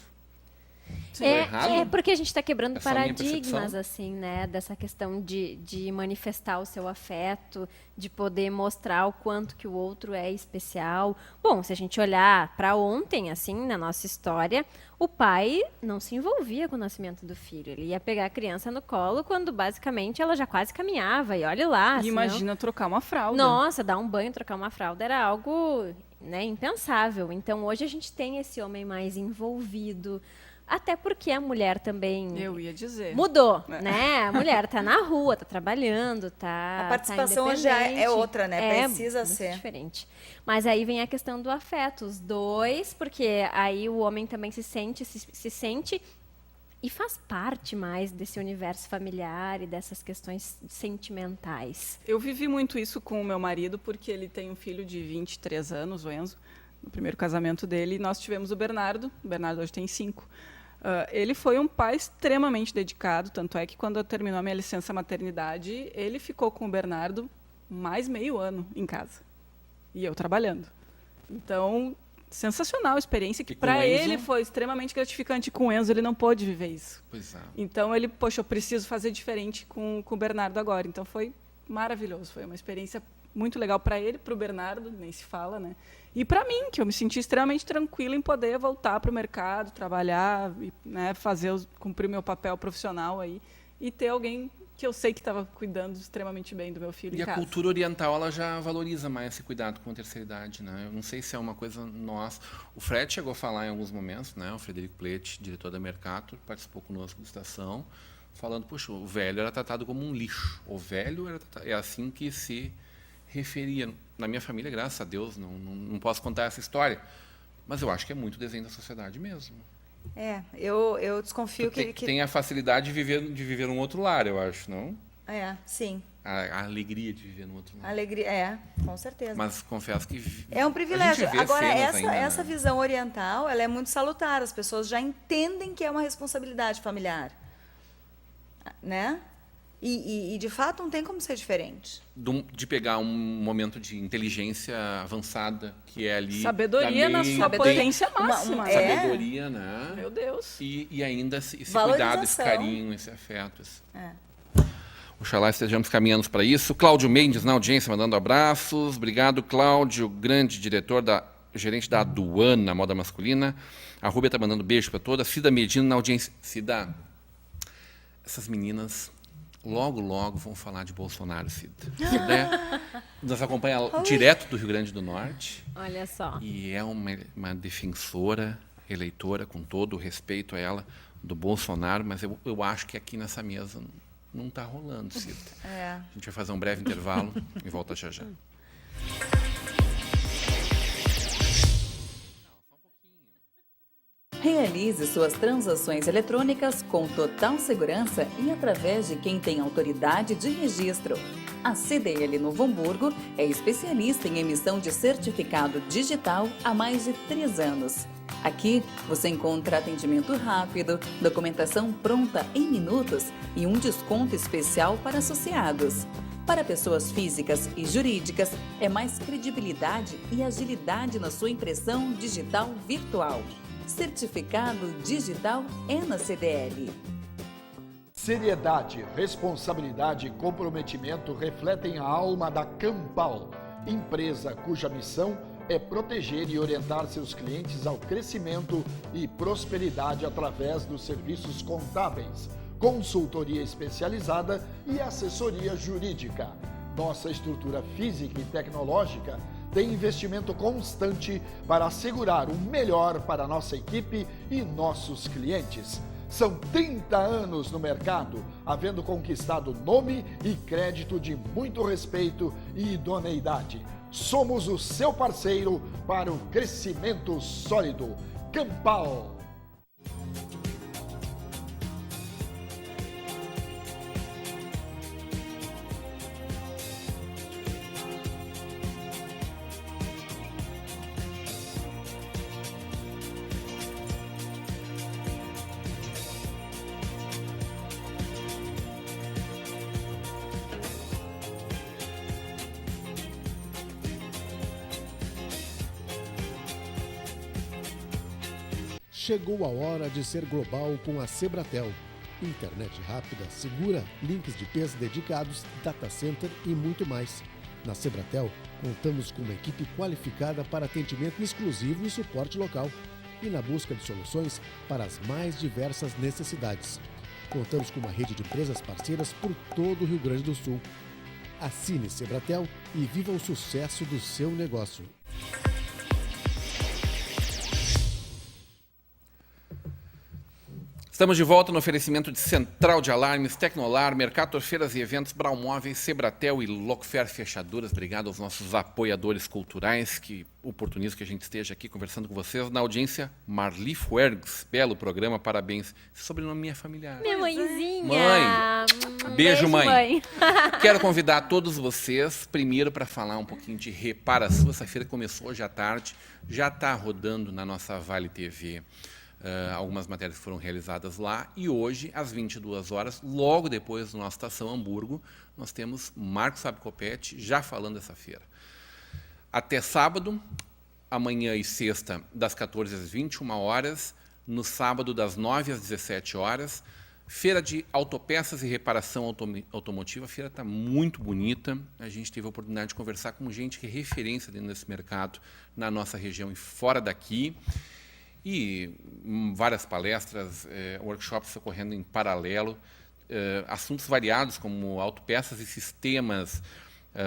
É porque a gente está quebrando Essa é a minha paradigmas, percepção. assim, né? Dessa questão de manifestar o seu afeto, de poder mostrar o quanto que o outro é especial. Bom, se a gente olhar para ontem, assim, na nossa história, o pai não se envolvia com o nascimento do filho. Ele ia pegar a criança no colo quando, basicamente, ela já quase caminhava. E olha lá. E imagina trocar uma fralda. Nossa, dar um banho, trocar uma fralda era algo, né, impensável. Então, hoje a gente tem esse homem mais envolvido. Até porque a mulher também Eu ia dizer. mudou, né? A mulher está na rua, está trabalhando, está A participação já é outra, né? Precisa muito ser. diferente. Mas aí vem a questão do afeto, os dois, porque aí o homem também se sente e faz parte mais desse universo familiar e dessas questões sentimentais. Eu vivi muito isso com o meu marido, porque ele tem um filho de 23 anos, o Enzo, no primeiro casamento dele, e nós tivemos o Bernardo. O Bernardo hoje tem 5. Ele foi um pai extremamente dedicado, tanto é que quando eu terminou a minha licença maternidade, ele ficou com o Bernardo mais meio ano em casa. E eu trabalhando. Então, sensacional a experiência, que para ele foi extremamente gratificante. Com o Enzo, ele não pôde viver isso. Pois é. Então, ele, poxa, eu preciso fazer diferente com o Bernardo agora. Então, foi maravilhoso. Foi uma experiência muito legal para ele, para o Bernardo, nem se fala, né? E para mim, que eu me senti extremamente tranquila em poder voltar para o mercado, trabalhar, e, né, cumprir meu papel profissional aí e ter alguém que eu sei que estava cuidando extremamente bem do meu filho E em a casa. cultura oriental, ela já valoriza mais esse cuidado com a terceira idade, né? Eu não sei se é uma coisa nossa. O Fred chegou a falar em alguns momentos, né? O Frederico Plete, diretor da Mercator, participou conosco da estação, falando, poxa, o velho era tratado como um lixo. O velho é assim que se referia. Na minha família, graças a Deus, não posso contar essa história, mas eu acho que é muito desenho da sociedade mesmo. Eu desconfio que tem a facilidade de viver num outro lar, eu acho, não? Sim. A alegria de viver num outro lar. Alegria, com certeza. Mas confesso que é um privilégio. Agora, essa ainda, visão oriental, ela é muito salutar. As pessoas já entendem que é uma responsabilidade familiar, né? E de fato, não tem como ser diferente. De pegar um momento de inteligência avançada, que é ali... Sabedoria na sua potência máxima. Sabedoria, né? Meu Deus. E ainda esse cuidado, esse carinho, esse afeto. Oxalá estejamos caminhando para isso. Cláudio Mendes, na audiência, mandando abraços. Obrigado, Cláudio, grande diretor, gerente da Aduana, moda masculina. A Rúbia está mandando beijo para todas. Cida Medina, na audiência. Cida, essas meninas... Logo vão falar de Bolsonaro, Cida. Nos acompanha direto do Rio Grande do Norte. Olha só. E é uma defensora, eleitora, com todo o respeito a ela, do Bolsonaro, mas eu acho que aqui nessa mesa não está rolando, Cida. A gente vai fazer um breve intervalo e volta já. Realize suas transações eletrônicas com total segurança e através de quem tem autoridade de registro. A CDL Novo Hamburgo é especialista em emissão de certificado digital há mais de 3 anos. Aqui você encontra atendimento rápido, documentação pronta em minutos e um desconto especial para associados. Para pessoas físicas e jurídicas, é mais credibilidade e agilidade na sua impressão digital virtual. Certificado digital é na CDL. Seriedade, responsabilidade e comprometimento refletem a alma da Campal, empresa cuja missão é proteger e orientar seus clientes ao crescimento e prosperidade através dos serviços contábeis, consultoria especializada e assessoria jurídica. Nossa estrutura física e tecnológica tem investimento constante para assegurar o melhor para nossa equipe e nossos clientes. São 30 anos no mercado, havendo conquistado nome e crédito de muito respeito e idoneidade. Somos o seu parceiro para o crescimento sólido. Campal. Chegou a hora de ser global com a Sebratel. Internet rápida, segura, links de peso dedicados, data center e muito mais. Na Sebratel, contamos com uma equipe qualificada para atendimento exclusivo e suporte local. E na busca de soluções para as mais diversas necessidades. Contamos com uma rede de empresas parceiras por todo o Rio Grande do Sul. Assine Sebratel e viva o sucesso do seu negócio. Estamos de volta no oferecimento de Central de Alarmes, Tecnolar, Mercator Feiras e Eventos, Brau Móveis, Sebratel e Locfer Fechaduras. Obrigado aos nossos apoiadores culturais que oportunizam que a gente esteja aqui conversando com vocês. Na audiência, Marli Fuergues, belo programa, parabéns. Esse sobrenome é familiar. Minha mãezinha. Mãe. Beijo, mãe. Quero convidar todos vocês, primeiro, para falar um pouquinho de reparação. Essa feira começou hoje à tarde, já está rodando na nossa Vale TV. Algumas matérias foram realizadas lá e hoje, às 22 horas, logo depois do nosso Estação Hamburgo, nós temos Marcos Sabcopete já falando dessa feira. Até sábado, amanhã e sexta, das 14 às 21 horas, no sábado, das 9 às 17 horas, feira de autopeças e reparação automotiva. A feira está muito bonita, a gente teve a oportunidade de conversar com gente que é referência dentro desse mercado na nossa região e fora daqui. E várias palestras, workshops ocorrendo em paralelo, assuntos variados como autopeças e sistemas,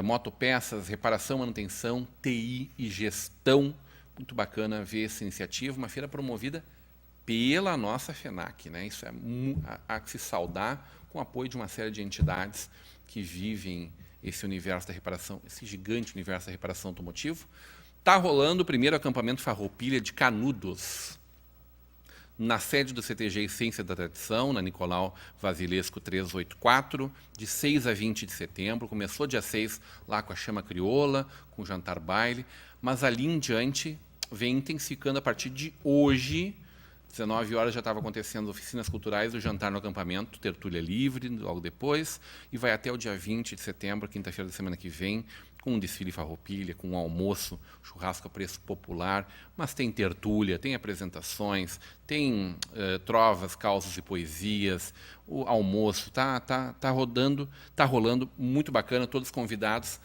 motopeças, reparação, manutenção, TI e gestão. Muito bacana ver essa iniciativa, uma feira promovida pela nossa FENAC, né? Isso é a que se saudar, com o apoio de uma série de entidades que vivem esse universo da reparação, esse gigante universo da reparação automotiva. Está rolando o primeiro acampamento Farroupilha de Canudos, na sede do CTG Essência da Tradição, na Nicolau Vasilesco 384, de 6 a 20 de setembro. Começou dia 6 lá com a Chama Crioula, com o jantar baile, mas ali em diante vem intensificando a partir de hoje. 19 horas já estava acontecendo oficinas culturais, o jantar no acampamento, tertúlia livre, logo depois, e vai até o dia 20 de setembro, quinta-feira da semana que vem, com um desfile Farroupilha, com um almoço, churrasco a preço popular, mas tem tertúlia, tem apresentações, tem trovas, causos e poesias, o almoço, tá rolando, muito bacana, todos convidados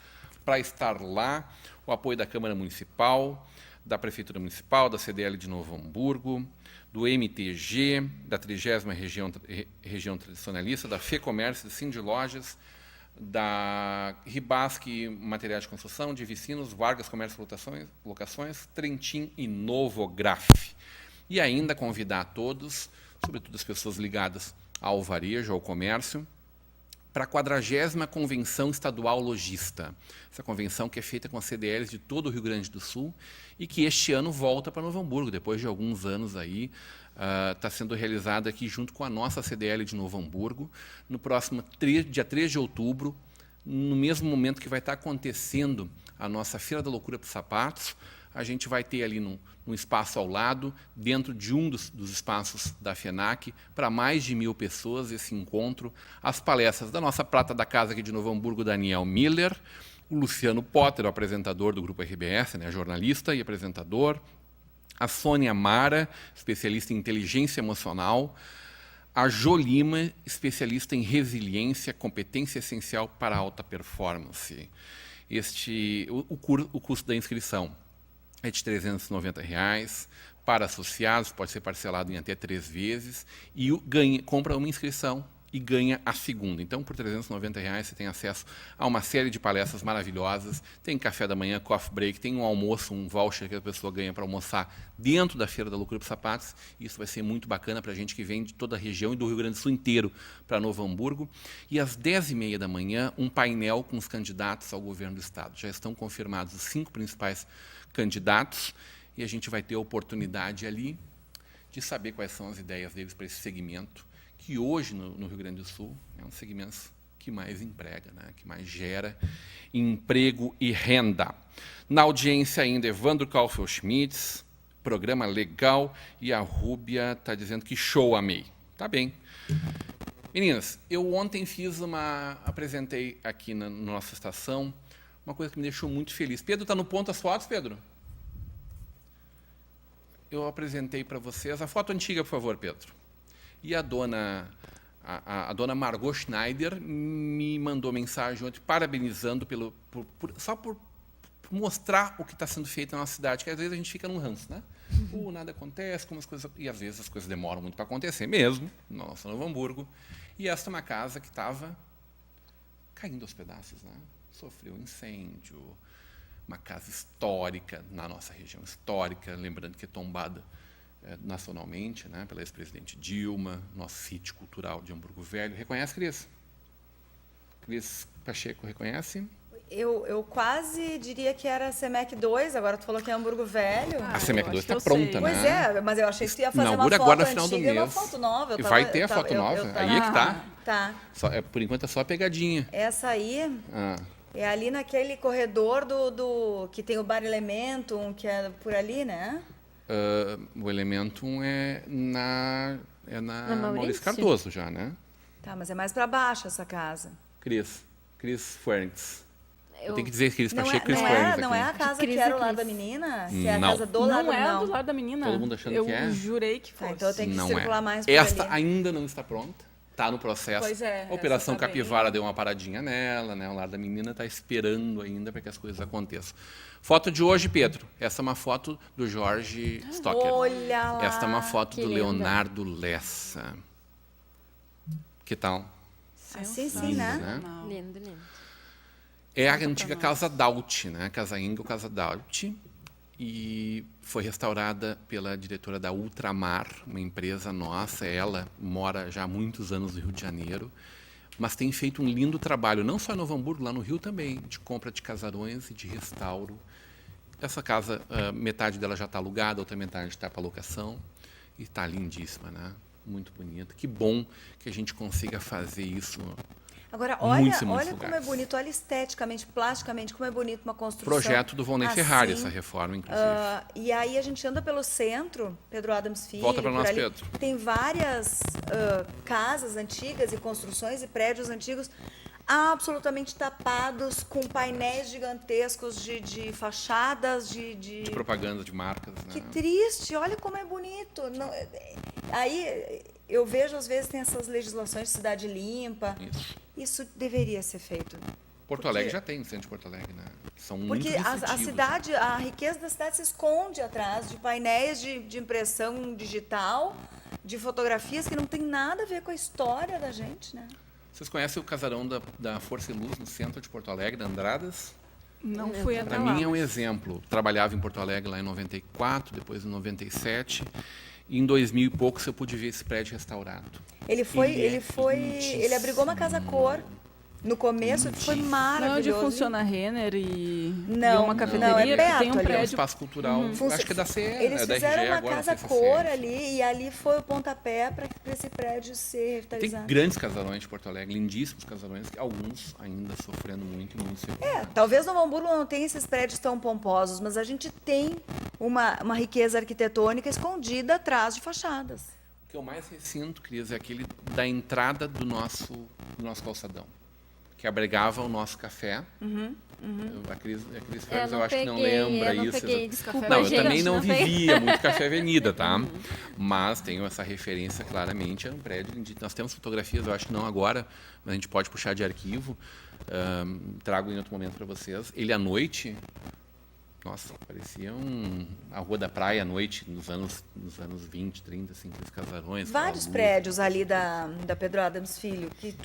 para estar lá, o apoio da Câmara Municipal, da Prefeitura Municipal, da CDL de Novo Hamburgo, do MTG, da 30ª Região Tradicionalista, da FEComércio, do Cindy Lojas, da Ribasque Materiais de Construção, de Vicinos, Vargas Comércio e Locações, Trentin e Novograf. E ainda convidar todos, sobretudo as pessoas ligadas ao varejo, ao comércio, para a 40ª Convenção Estadual Logista. Essa convenção que é feita com as CDLs de todo o Rio Grande do Sul e que este ano volta para Novo Hamburgo, depois de alguns anos aí, está sendo realizada aqui junto com a nossa CDL de Novo Hamburgo, no próximo dia 3 de outubro, no mesmo momento que vai estar acontecendo a nossa Feira da Loucura para os Sapatos. A gente vai ter ali num espaço ao lado, dentro de um dos espaços da FENAC, para mais de 1.000 pessoas, esse encontro, as palestras da nossa prata da casa aqui de Novo Hamburgo, Daniel Miller, o Luciano Potter, o apresentador do Grupo RBS, né, jornalista e apresentador, a Sônia Mara, especialista em inteligência emocional, a Jo Lima, especialista em resiliência, competência essencial para a alta performance. O custo da inscrição é de R$ 390, para associados, pode ser parcelado em até 3 vezes, e compra uma inscrição e ganha a segunda. Então, por R$ 390, você tem acesso a uma série de palestras maravilhosas, tem café da manhã, coffee break, tem um almoço, um voucher que a pessoa ganha para almoçar dentro da Feira da Loucura para os Sapatos. Isso vai ser muito bacana para a gente que vem de toda a região e do Rio Grande do Sul inteiro para Novo Hamburgo. E às 10h30 da manhã, um painel com os candidatos ao governo do Estado. Já estão confirmados os 5 principais candidatos e a gente vai ter a oportunidade ali de saber quais são as ideias deles para esse segmento, que hoje no Rio Grande do Sul é um dos segmentos que mais emprega, né? Que mais gera emprego e renda. Na audiência ainda, Evandro Kaufel-Schmitz, programa legal, e a Rúbia está dizendo que show, amei. Tá bem. Meninas, eu ontem apresentei aqui na nossa estação uma coisa que me deixou muito feliz. Pedro, está no ponto as fotos, Pedro? Eu apresentei para vocês a foto antiga, por favor, Pedro. E a dona Margot Schneider me mandou mensagem ontem parabenizando só por mostrar o que está sendo feito na nossa cidade, que às vezes a gente fica num ranço, né? Nada acontece, e às vezes as coisas demoram muito para acontecer mesmo, no nosso Novo Hamburgo. E esta é uma casa que estava caindo aos pedaços, né? Sofreu um incêndio, uma casa histórica na nossa região histórica, lembrando que é tombada nacionalmente, né, pela ex-presidente Dilma, nosso sítio cultural de Hamburgo Velho. Reconhece, Cris? Cris Pacheco, reconhece? Eu quase diria que era a CEMEC 2, agora tu falou que é Hamburgo Velho. A CEMEC 2 está pronta, né? Pois é, mas eu achei que tu ia fazer inaugura uma foto agora no final do mês. Uma foto nova. Vai ter a foto nova, aí é que tá. Tá. Por enquanto é só a pegadinha. Essa aí é ali naquele corredor que tem o Bar Elementum, que é por ali, né? O Elementum é na Maurício Cardoso já, né? Tá, mas é mais para baixo essa casa. Cris Fuentes. Eu tenho que dizer Cris Pacheco e Cris Fuentes. Não é a casa que era o Lar da Menina? Que é a casa do Lar da Menina? Não é do Lar da Menina. Todo mundo achando que é? Eu jurei que fosse. Então eu tenho que circular mais por Esta ali. ainda não está pronta. Está no processo. Pois é, a Operação Capivara deu uma paradinha nela, né? O Lar da Menina está esperando ainda para que as coisas aconteçam. Foto de hoje, Pedro. Essa é uma foto do Jorge Stocker. Olha lá. Esta é uma foto do linda. Leonardo Lessa. Que tal? Assim sim, né? Lindo, lindo. É a antiga Casa Daut, né? Casa Inga ou Casa Daut. e foi restaurada pela diretora da Ultramar, uma empresa nossa. Ela mora já há muitos anos no Rio de Janeiro, mas tem feito um lindo trabalho, não só em Novo Hamburgo, lá no Rio também, de compra de casarões e de restauro. Essa casa, metade dela já está alugada, a outra metade está para locação, e está lindíssima, né? Muito bonita. Que bom que a gente consiga fazer isso. Agora, Muitos e olha muitos como é lugares. bonito, olha esteticamente, plasticamente, como é bonito uma construção. Projeto do Volney assim. Ferrari, essa reforma, inclusive. E aí a gente anda pelo centro, Pedro Adams Filho. Volta para por nós, ali. Pedro. Tem várias casas antigas e construções e prédios antigos absolutamente tapados com painéis gigantescos de fachadas, De propaganda de marcas. Que Né? triste, olha como é bonito. Aí eu vejo, às vezes, tem essas legislações de cidade limpa. Isso deveria ser feito. Porto Alegre já tem, no centro de Porto Alegre, né? São muito Porque a restritivos, cidade, né? a riqueza da cidade se esconde atrás de painéis de impressão digital, de fotografias que não tem nada a ver com a história da gente, né? Vocês conhecem o casarão da Força e Luz no centro de Porto Alegre, da Andradas? Não fui até Para lá. mim é um mas- exemplo. Trabalhava em Porto Alegre lá em 94, depois em 97. E em 2000 e poucos eu pude ver esse prédio restaurado. Ele abrigou uma casa cor. No começo foi Não é onde maravilhoso. funciona a Renner e Não, uma não, cafeteria é perto que tem um ali. É um prédio. espaço cultural, acho que é da CE, Eles é da fizeram RGE uma agora, não casa sei se é cor CE. ali, e ali foi o pontapé para esse prédio ser Tem revitalizado. grandes casarões de Porto Alegre, lindíssimos casarões, alguns ainda sofrendo muito e muito seguros. Talvez Novo Hamburgo não tenha esses prédios tão pomposos, mas a gente tem uma riqueza arquitetônica escondida atrás de fachadas. O que eu mais ressinto, Cris, é aquele da entrada do nosso calçadão, que abrigava o nosso café. A Cris Freitas, eu acho que não lembra eu não isso. peguei, desculpa, Não, eu gente, também não peguei. vivia muito Café Avenida, tá? Mas tenho essa referência claramente, é um prédio lindíssimo. Nós temos fotografias, eu acho que não agora, mas a gente pode puxar de arquivo. Trago em outro momento para vocês. Ele à noite, nossa, parecia a Rua da Praia à noite, nos anos 20, 30, assim, aqueles casarões. Vários prédios ali da Pedro Adams Filho, que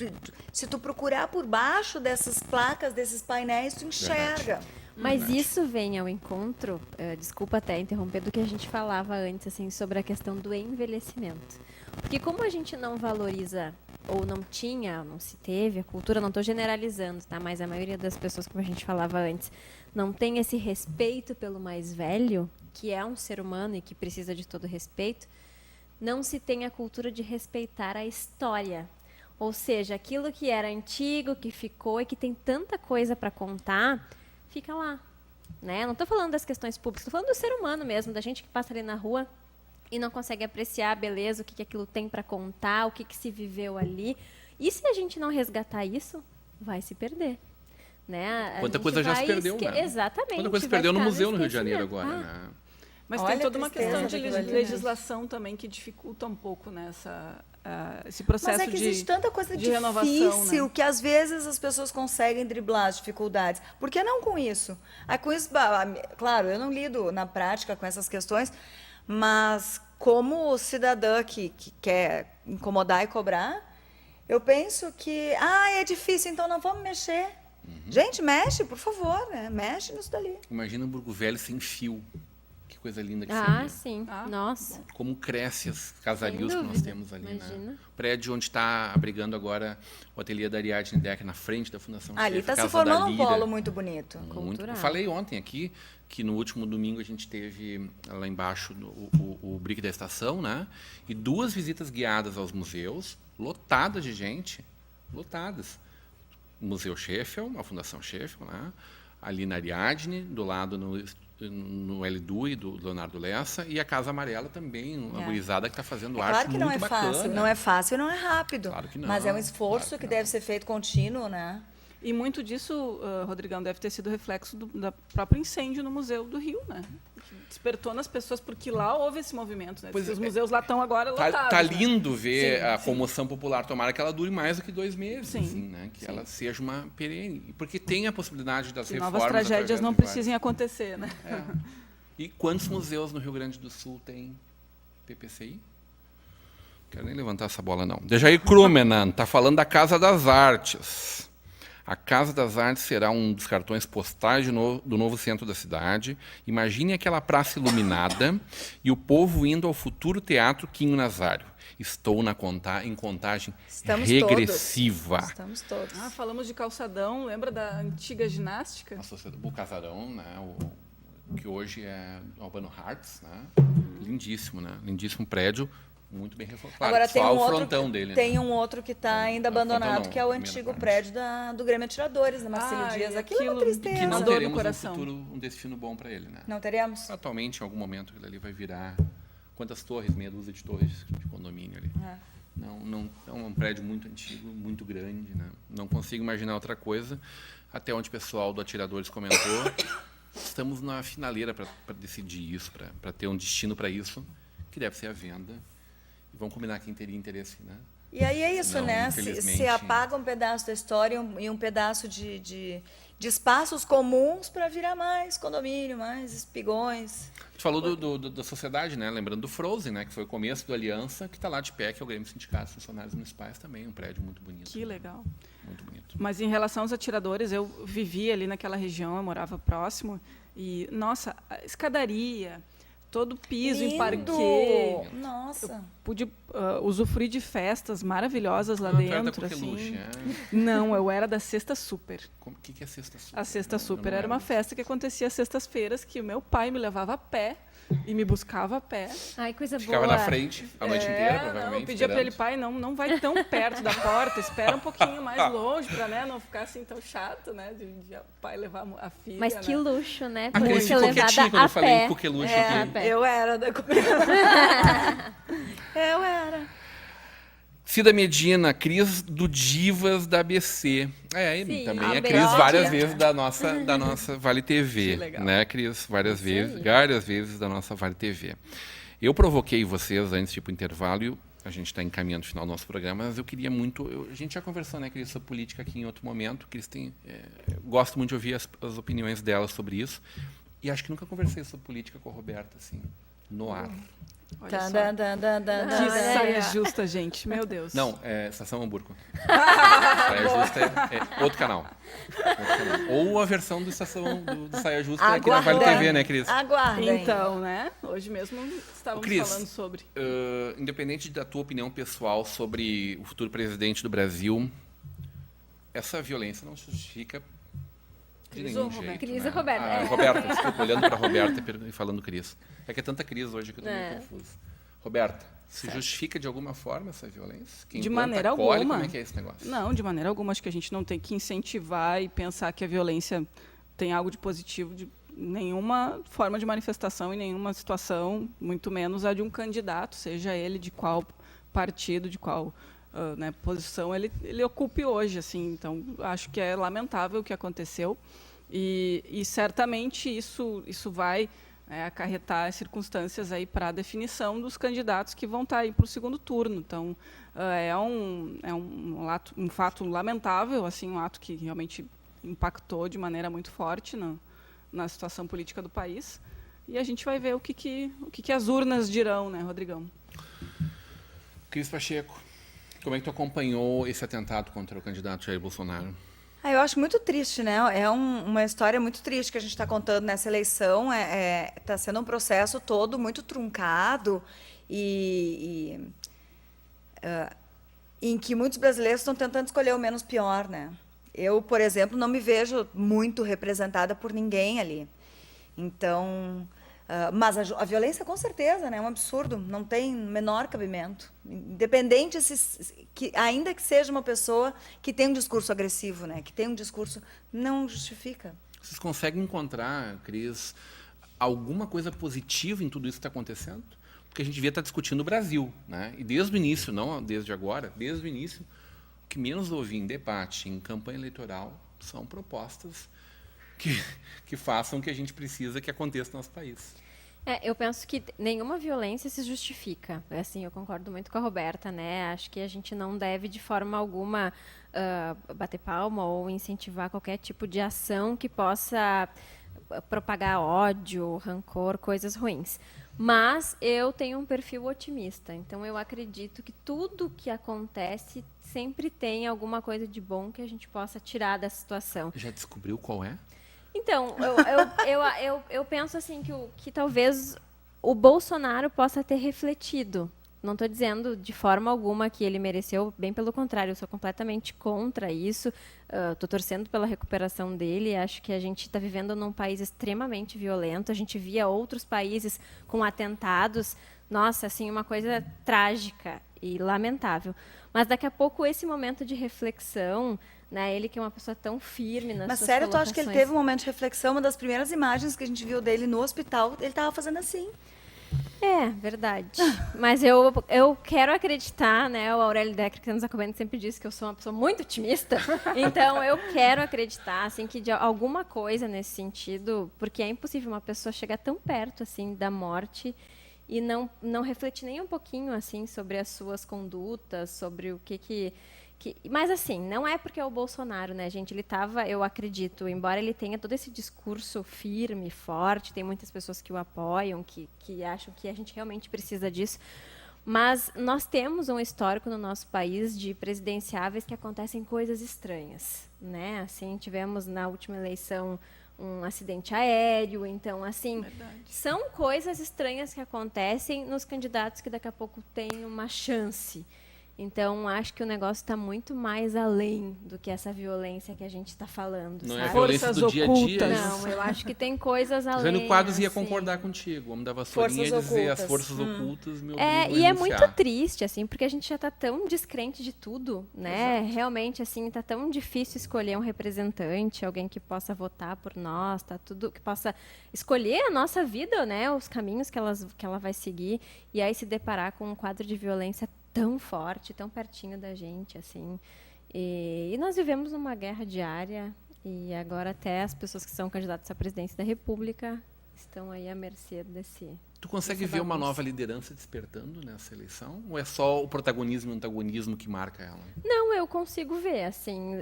se tu procurar por baixo dessas placas, desses painéis, tu enxerga. Mas isso vem ao encontro, desculpa até interromper, do que a gente falava antes, assim, sobre a questão do envelhecimento. Porque como a gente não valoriza, ou não tinha, não se teve, a cultura, não estou generalizando, tá? Mas a maioria das pessoas, como a gente falava antes, não tem esse respeito pelo mais velho, que é um ser humano e que precisa de todo respeito, não se tem a cultura de respeitar a história. Ou seja, aquilo que era antigo, que ficou e que tem tanta coisa para contar, fica lá. Né? Não estou falando das questões públicas, estou falando do ser humano mesmo, da gente que passa ali na rua e não consegue apreciar a beleza, o que aquilo tem para contar, o que se viveu ali. E se a gente não resgatar isso, vai se perder. Né? Quanta coisa já se perdeu, né? Exatamente. Quanta coisa se vai perdeu no ficar museu no Rio de esquecimento. Janeiro agora, né? Mas Olha tem toda a uma tristeza questão de daquilo ali, né? legislação também que dificulta um pouco esse processo Mas é que existe tanta coisa de renovação, difícil né? que às vezes as pessoas conseguem driblar as dificuldades. Por que não com isso? Aí, com isso, claro, eu não lido na prática com essas questões, mas como cidadã que quer incomodar e cobrar, eu penso que é difícil, então não vamos mexer. Gente, mexe, por favor, né? Mexe nisso dali. Imagina um Burgo Velho sem fio. Que coisa linda que Ah, seria. sim. Ah, Nossa. Como cresce os casarios Sem que nós dúvida, temos ali, imagina. né? O prédio onde está abrigando agora o ateliê da Ariadne Decker, na frente da Fundação Ali Schaeffer, está se Casa da formando um Lira. polo muito bonito. Muito. Cultural. Eu falei ontem aqui que no último domingo a gente teve lá embaixo o Brick da Estação, né? E 2 visitas guiadas aos museus, lotadas de gente, lotadas. O Museu Schaeffer, a Fundação Schaeffer, né? Ali na Ariadne, do lado no L2 do Leonardo Lessa, e a Casa Amarela também, uma gurizada que está fazendo arte Claro que não muito é bacana. fácil, não é fácil e não é rápido. Claro que não, Mas é um esforço claro que que não. deve ser feito contínuo, né? E muito disso, Rodrigão, deve ter sido reflexo da próprio incêndio no Museu do Rio, né? Que despertou nas pessoas, porque lá houve esse movimento, né? Pois Porque os é. museus lá estão agora lotados. Tá né? lindo ver Sim, a sim. comoção popular. Tomara que ela dure mais do que 2 meses, Sim, assim, né? Que sim. ela seja uma perene. Porque tem a possibilidade das Que reformas. novas tragédias através não de várias. precisem acontecer, né? E quantos museus no Rio Grande do Sul tem PPCI? Quero nem levantar essa bola, não. Dejair Krumenan está falando da Casa das Artes. A Casa das Artes será um dos cartões postais do novo centro da cidade. Imagine aquela praça iluminada e o povo indo ao futuro Teatro Quinho Nazário. Estou em contagem regressiva. Estamos todos. Falamos de calçadão, lembra da antiga ginástica? O Casarão, né? Que hoje é Albano Arts, né? Lindíssimo, né? Lindíssimo prédio, muito bem reformado. Agora tem só um o outro, frontão dele. tem né? um outro que está ainda abandonado, que é o antigo prédio do Grêmio Atiradores, da Marcílio Dias. Aquilo é uma tristeza. Que não dor no teremos coração. no futuro um destino bom para ele, né? Não teremos? Atualmente, em algum momento, aquilo ali vai virar... Quantas torres? Meia dúzia de torres de condomínio ali. Não, é um prédio muito antigo, muito grande, né? Não consigo imaginar outra coisa. Até onde o pessoal do Atiradores comentou, estamos na finaleira para decidir isso, para ter um destino para isso, que deve ser a venda. E vamos combinar quem teria interesse, né? E aí é isso, Não, né? Se apaga um pedaço da história e um pedaço de espaços comuns para virar mais condomínio, mais espigões. Tu falou da sociedade, né? Lembrando do Frozen, né? Que foi o começo do Aliança, que está lá de pé, que é o Grêmio Sindicato dos Funcionários Municipais também, um prédio muito bonito. Que legal. Muito bonito. Mas em relação aos atiradores, eu vivia ali naquela região, eu morava próximo, e, nossa, a escadaria, todo o piso em parquet. Nossa. Pude usufruir de festas maravilhosas lá Tu era da dentro. Coqueluche, Assim. Não, eu era da Sexta Super. O que é Sexta Super? A Sexta Eu Super não era uma lembro. festa que acontecia às sextas-feiras, que o meu pai me levava a pé e me buscava a pé. Ai, coisa Ficava boa. na frente a noite inteira, provavelmente. Não, eu pedia para ele, esperando. pai, não vai tão perto da porta, espera um pouquinho mais longe para, né, não ficar assim tão chato, né, de o pai levar a filha. Mas que né? luxo, né? A Poder Cris ser ficou levada quietinha quando a eu falei pé. coqueluche A aqui. pé. Eu era da Eu era. Cida Medina, Cris do Divas da ABC. Sim, também a é ABC. Cris várias vezes da nossa Vale TV. Que legal. Né, Cris? Várias aí. vezes da nossa Vale TV. Eu provoquei vocês antes de ir para o intervalo, e a gente está encaminhando o final do nosso programa, mas eu queria muito... a gente já conversou, né, Cris, sobre política aqui em outro momento. Cris gosto muito de ouvir as opiniões dela sobre isso. E acho que nunca conversei sobre política com a Roberta, assim, no ar. Olha só. Que Que saia justa, gente. Meu Deus. Não, é Estação Hamburgo. Saia Justa é outro canal. Ou a versão do Saia Justa é aqui na Vale TV, né, Cris? Aguardem. Então, né? Hoje mesmo estávamos Cris, falando sobre. Independente da tua opinião pessoal sobre o futuro presidente do Brasil, essa violência não se justifica de Cris nenhum ou jeito. Roberta? Cris né? ou Roberta? Roberta, desculpa, olhando para a Roberta e falando Cris. É que é tanta Cris hoje que eu estou meio confuso. Roberta, se justifica de alguma forma essa violência? Quem De planta, maneira colhe, alguma. Como é que é esse negócio? Não, de maneira alguma. Acho que a gente não tem que incentivar e pensar que a violência tem algo de positivo de nenhuma forma de manifestação, em nenhuma situação, muito menos a de um candidato, seja ele de qual partido, de qual né, posição ele ocupe hoje. Assim. Então, acho que é lamentável o que aconteceu e certamente isso vai acarretar circunstâncias aí para a definição dos candidatos que vão estar aí para o segundo turno. Então, é um fato lamentável, assim, um ato que realmente impactou de maneira muito forte na situação política do país. E a gente vai ver o que as urnas dirão, né, Rodrigão? Cris Pacheco, como é que tu acompanhou esse atentado contra o candidato Jair Bolsonaro? Eu acho muito triste, né? É uma história muito triste que a gente está contando nessa eleição. Está sendo um processo todo muito truncado em que muitos brasileiros estão tentando escolher o menos pior, né? Eu, por exemplo, não me vejo muito representada por ninguém ali. Então, mas a violência, com certeza, né, é um absurdo, não tem menor cabimento. Independente, ainda que seja uma pessoa que tem um discurso agressivo, né, que tem um discurso, não justifica. Vocês conseguem encontrar, Cris, alguma coisa positiva em tudo isso que está acontecendo? Porque a gente devia estar discutindo o Brasil, né? E desde o início, não desde agora, desde o início, o que menos ouvi em debate, em campanha eleitoral, são propostas que façam o que a gente precisa que aconteça no nosso país. Eu penso que nenhuma violência se justifica. Assim, eu concordo muito com a Roberta, né? Acho que a gente não deve, de forma alguma, bater palma ou incentivar qualquer tipo de ação que possa propagar ódio, rancor, coisas ruins. Mas eu tenho um perfil otimista, então eu acredito que tudo que acontece sempre tem alguma coisa de bom que a gente possa tirar da situação. Já descobriu qual é? Então, eu penso assim que talvez o Bolsonaro possa ter refletido. Não estou dizendo de forma alguma que ele mereceu, bem pelo contrário, eu sou completamente contra isso. Estou torcendo pela recuperação dele. Acho que a gente está vivendo num país extremamente violento. A gente via outros países com atentados. Nossa, assim, uma coisa trágica e lamentável. Mas daqui a pouco esse momento de reflexão, né, ele que é uma pessoa tão firme nas Mas suas sério, tu acha que ele colocações. teve um momento de reflexão? Uma das primeiras imagens que a gente viu dele no hospital, ele estava fazendo assim. É, verdade. Mas eu quero acreditar, né? O Aurélio Decker, que nos acompanha, sempre disse que eu sou uma pessoa muito otimista. Então, eu quero acreditar, assim, que de alguma coisa nesse sentido, porque é impossível uma pessoa chegar tão perto, assim, da morte e não refletir nem um pouquinho, assim, sobre as suas condutas, sobre o que... Mas, assim, não é porque é o Bolsonaro, né, gente? Ele estava, eu acredito, embora ele tenha todo esse discurso firme, forte, tem muitas pessoas que o apoiam, que acham que a gente realmente precisa disso, mas nós temos um histórico no nosso país de presidenciáveis que acontecem coisas estranhas, né? Assim, tivemos na última eleição um acidente aéreo, então, assim, são coisas estranhas que acontecem nos candidatos que daqui a pouco têm uma chance. Então, acho que o negócio está muito mais além do que essa violência que a gente está falando. Não sabe? é a violência Forças do dia a dia. ocultas. isso. Não, eu acho que tem coisas além. Jânio Quadros ia assim. concordar contigo. O homem da vassourinha ia Forças dizer as ocultas. forças ocultas me obrigam É, a e é denunciar. muito triste, assim, porque a gente já está tão descrente de tudo, né? Realmente, assim, está tão difícil escolher um representante, alguém que possa votar por nós, tá tudo que possa escolher a nossa vida, né? Os caminhos que ela vai seguir, e aí se deparar com um quadro de violência tão forte, tão pertinho da gente, assim. E nós vivemos numa guerra diária, e agora até as pessoas que são candidatas à presidência da República estão aí à mercê desse... Tu consegue Essa ver uma bagunça. nova liderança despertando nessa eleição? Ou é só o protagonismo e o antagonismo que marca ela? Não, eu consigo ver, assim,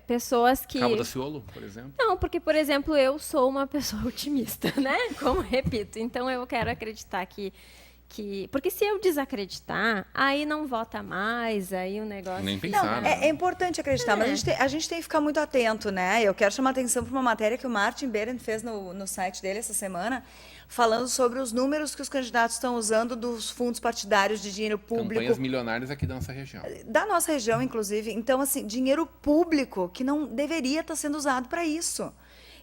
pessoas que... Cabo Daciolo, por exemplo? Não, porque, por exemplo, eu sou uma pessoa otimista, né? Como repito. Então, eu quero acreditar que... Porque se eu desacreditar, aí não vota mais, aí o negócio... Nem Não, pensar, né? é importante acreditar, mas a gente tem que ficar muito atento, né? Eu quero chamar a atenção para uma matéria que o Martin Behrend fez no site dele essa semana, falando sobre os números que os candidatos estão usando dos fundos partidários de dinheiro público. Campanhas milionárias aqui da nossa região. Da nossa região, inclusive. Então, assim, dinheiro público que não deveria estar sendo usado para isso.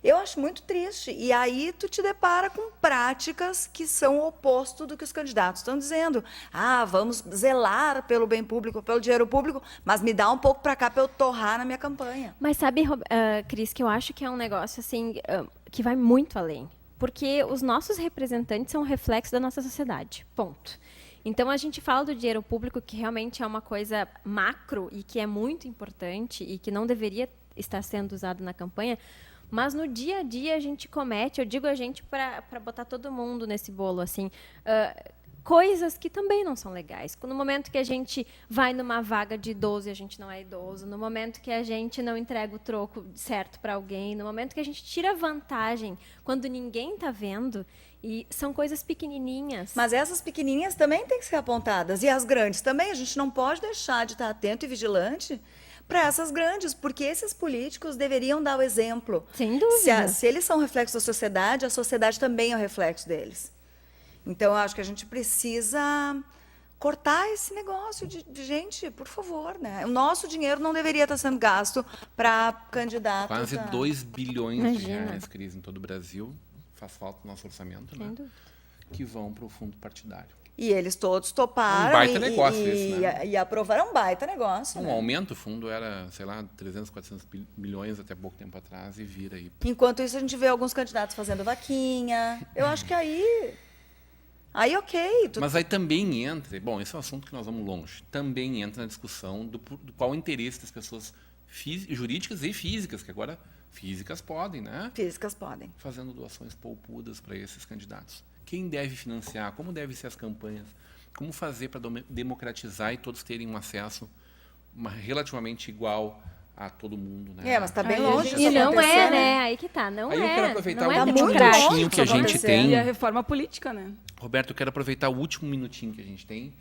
Eu acho muito triste. E aí tu te depara com práticas que são o oposto do que os candidatos estão dizendo. Ah, vamos zelar pelo bem público, pelo dinheiro público, mas me dá um pouco para cá para eu torrar na minha campanha. Mas sabe, Cris, que eu acho que é um negócio assim que vai muito além. Porque os nossos representantes são um reflexo da nossa sociedade. Ponto. Então, a gente fala do dinheiro público, que realmente é uma coisa macro e que é muito importante e que não deveria estar sendo usado na campanha, mas no dia a dia a gente comete, eu digo a gente para botar todo mundo nesse bolo, assim, coisas que também não são legais. No momento que a gente vai numa vaga de idoso e a gente não é idoso, no momento que a gente não entrega o troco certo para alguém, no momento que a gente tira vantagem quando ninguém está vendo, e são coisas pequenininhas. Mas essas pequenininhas também têm que ser apontadas. E as grandes também. A gente não pode deixar de estar atento e vigilante para essas grandes, porque esses políticos deveriam dar o exemplo. Sem dúvida. Se eles são reflexo da sociedade, a sociedade também é o reflexo deles. Então, eu acho que a gente precisa cortar esse negócio de gente, por favor, né? O nosso dinheiro não deveria estar sendo gasto para candidatos. Quase 2 bilhões de Imagina. reais, Cris, em todo o Brasil. Faz falta no nosso orçamento, Sem né? dúvida. Que vão para o fundo partidário. E eles todos toparam Um baita negócio esse, né? e aprovaram um baita negócio. Um né? aumento, o fundo era, sei lá, 300, 400 milhões até pouco tempo atrás e vira aí. Enquanto isso, a gente vê alguns candidatos fazendo vaquinha. Eu acho que aí ok. Mas aí também entra, bom, esse é um assunto que nós vamos longe, também entra na discussão do qual o interesse das pessoas jurídicas e físicas, que agora físicas podem, né? Físicas podem. Fazendo doações poupudas para esses candidatos. Quem deve financiar? Como devem ser as campanhas? Como fazer para democratizar e todos terem um acesso relativamente igual a todo mundo, né? Mas está bem Aí longe a disso gente- E não acontecer, é, né? Aí que tá, não Aí é. eu quero aproveitar não o é último muito democrático. longe minutinho que a disso gente acontecer. tem. E a reforma política, né? Roberto, eu quero aproveitar o último minutinho que a gente tem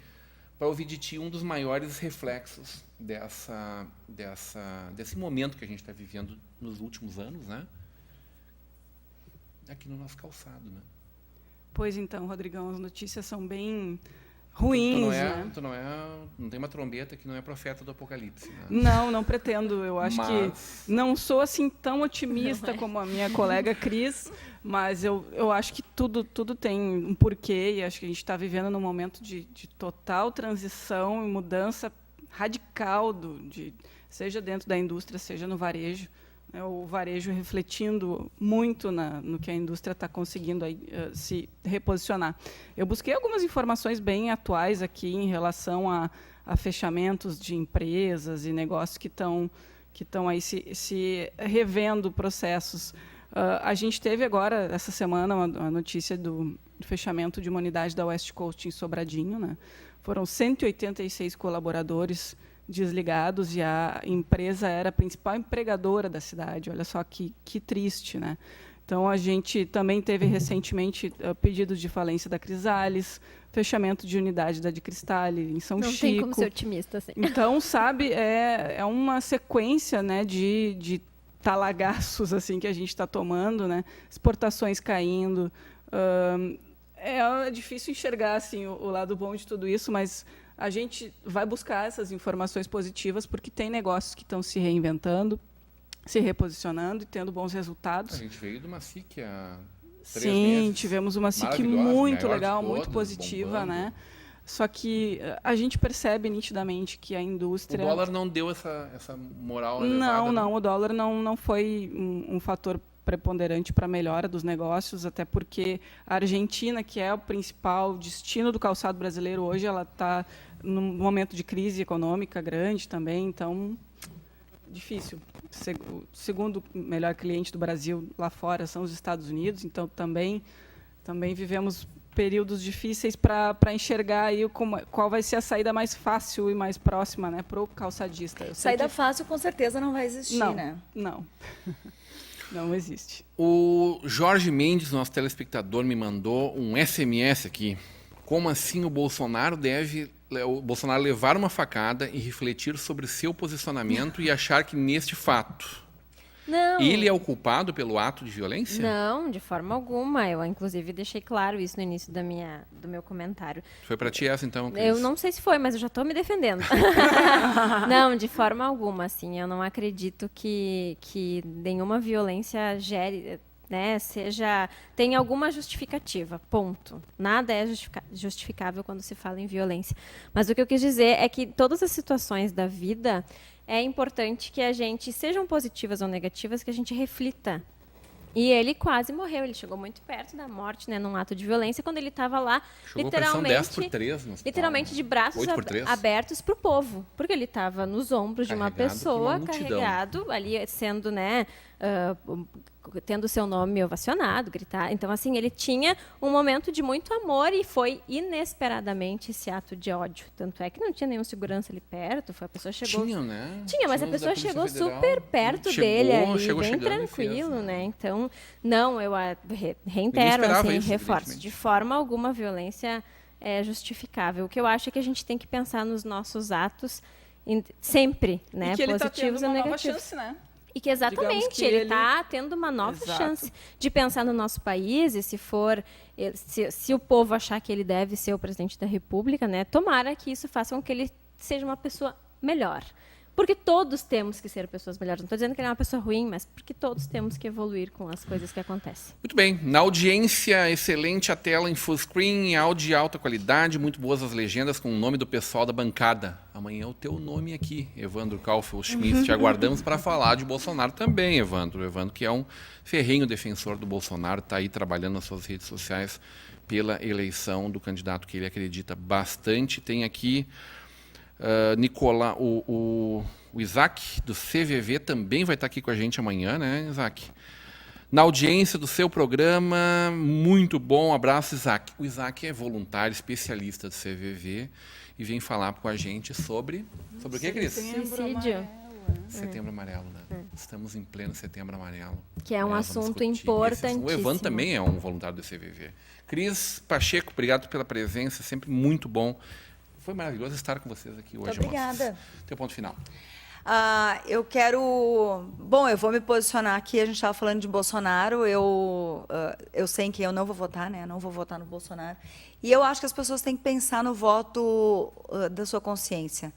para ouvir de ti um dos maiores reflexos desse momento que a gente está vivendo nos últimos anos, né? Aqui no nosso calçado, né? Pois então, Rodrigão, as notícias são bem Tu ruins, não né? não tem uma trombeta que não é profeta do apocalipse, né? Não pretendo. Eu acho Mas- que não sou assim tão otimista como a minha colega Cris, mas eu acho que tudo tem um porquê e acho que a gente está vivendo num momento de total transição e mudança radical, seja dentro da indústria, seja no varejo. O varejo refletindo muito no que a indústria está conseguindo aí, se reposicionar. Eu busquei algumas informações bem atuais aqui em relação a fechamentos de empresas e negócios que estão aí se revendo processos. A gente teve agora, essa semana, a notícia do fechamento de uma unidade da West Coast em Sobradinho, né? Foram 186 colaboradores desligados e a empresa era a principal empregadora da cidade. Olha só que triste, né? Então, a gente também teve recentemente pedidos de falência da Crisales, fechamento de unidade da de Cristale em São Não Chico. tem como ser otimista assim. Então, sabe, é uma sequência, né, de talagaços assim, que a gente está tomando, né? Exportações caindo. É difícil enxergar assim, o lado bom de tudo isso, mas a gente vai buscar essas informações positivas porque tem negócios que estão se reinventando, se reposicionando e tendo bons A resultados. gente veio de uma SIC há 3 Sim, meses. tivemos uma SIC Maravilhosa, muito maior de legal, todas, muito positiva, bombando. né? Só que a gente percebe nitidamente que a O indústria... dólar não deu essa moral elevada. Não, o dólar não foi um fator preponderante para a melhora dos negócios, até porque a Argentina, que é o principal destino do calçado brasileiro hoje, ela está num momento de crise econômica grande também, então difícil. O segundo melhor cliente do Brasil lá fora são os Estados Unidos, então também vivemos períodos difíceis para enxergar aí qual vai ser a saída mais fácil e mais próxima, né, para o calçadista. Eu sei Saída que fácil com certeza não vai existir, né? não. Não existe. O Jorge Mendes, nosso telespectador, me mandou um SMS aqui. Como assim o Bolsonaro levar uma facada e refletir sobre seu posicionamento e achar que neste fato Não. ele é o culpado pelo ato de violência? Não, de forma alguma. Eu, inclusive, deixei claro isso no início do meu comentário. Foi para ti essa, então, Cris? Eu não sei se foi, mas eu já estou me defendendo. Não, de forma alguma, assim. Eu não acredito que nenhuma violência gere, né, tem alguma justificativa, ponto. Nada é justificável quando se fala em violência. Mas o que eu quis dizer é que todas as situações da vida é importante que a gente, sejam positivas ou negativas, que a gente reflita. E ele quase morreu, ele chegou muito perto da morte, né, num ato de violência, quando ele estava lá, Chegou pressão 10/3 no hospital, literalmente de braços 8/3. abertos para o povo, porque ele estava nos ombros de uma Carregado por pessoa, uma multidão. carregado, ali sendo, né, tendo seu nome ovacionado, gritar. Então, assim, ele tinha um momento de muito amor e foi inesperadamente esse ato de ódio. Tanto é que não tinha nenhum segurança ali perto, a pessoa chegou... Tinha, né? Tinha, mas a os da pessoa Polícia chegou Federal. super perto Chegou, dele ali, chegou bem chegando e tranquilo, fez, né? Então, não, eu reitero, esperava assim, isso, reforço. evidentemente. De forma alguma, a violência é justificável. O que eu acho é que a gente tem que pensar nos nossos atos sempre, né? E que ele está tendo Positivos uma ou nova negativos. chance, né? E que exatamente, Digamos que ele ele- está tendo uma nova Exato. chance de pensar no nosso país e se o povo achar que ele deve ser o presidente da República, né, tomara que isso faça com que ele seja uma pessoa melhor. Porque todos temos que ser pessoas melhores. Não estou dizendo que ele é uma pessoa ruim, mas porque todos temos que evoluir com as coisas que acontecem. Muito bem. Na audiência, excelente a tela em full screen, áudio de alta qualidade, muito boas as legendas com o nome do pessoal da bancada. Amanhã é o teu nome aqui, Evandro Kaufel Schmitz. Te aguardamos para falar de Bolsonaro também, Evandro. Evandro, que é um ferrenho defensor do Bolsonaro, está aí trabalhando nas suas redes sociais pela eleição do candidato que ele acredita bastante. Tem aqui o Isaac, do CVV, também vai estar aqui com a gente amanhã, né, Isaac? Na audiência do seu programa, muito bom, abraço, Isaac. O Isaac é voluntário, especialista do CVV, e vem falar com a gente sobre o que, Cris? Suicídio. Setembro Amarelo, né? Estamos em pleno Setembro Amarelo. Que é um Vamos assunto discutir importantíssimo. O Evan também é um voluntário do CVV. Cris Pacheco, obrigado pela presença, sempre muito bom. Foi maravilhoso estar com vocês aqui hoje. Muito obrigada. Teu ponto final. Eu quero... Bom, eu vou me posicionar aqui. A gente estava falando de Bolsonaro. Eu sei em quem eu não vou votar, né? Eu não vou votar no Bolsonaro. E eu acho que as pessoas têm que pensar no voto da sua consciência.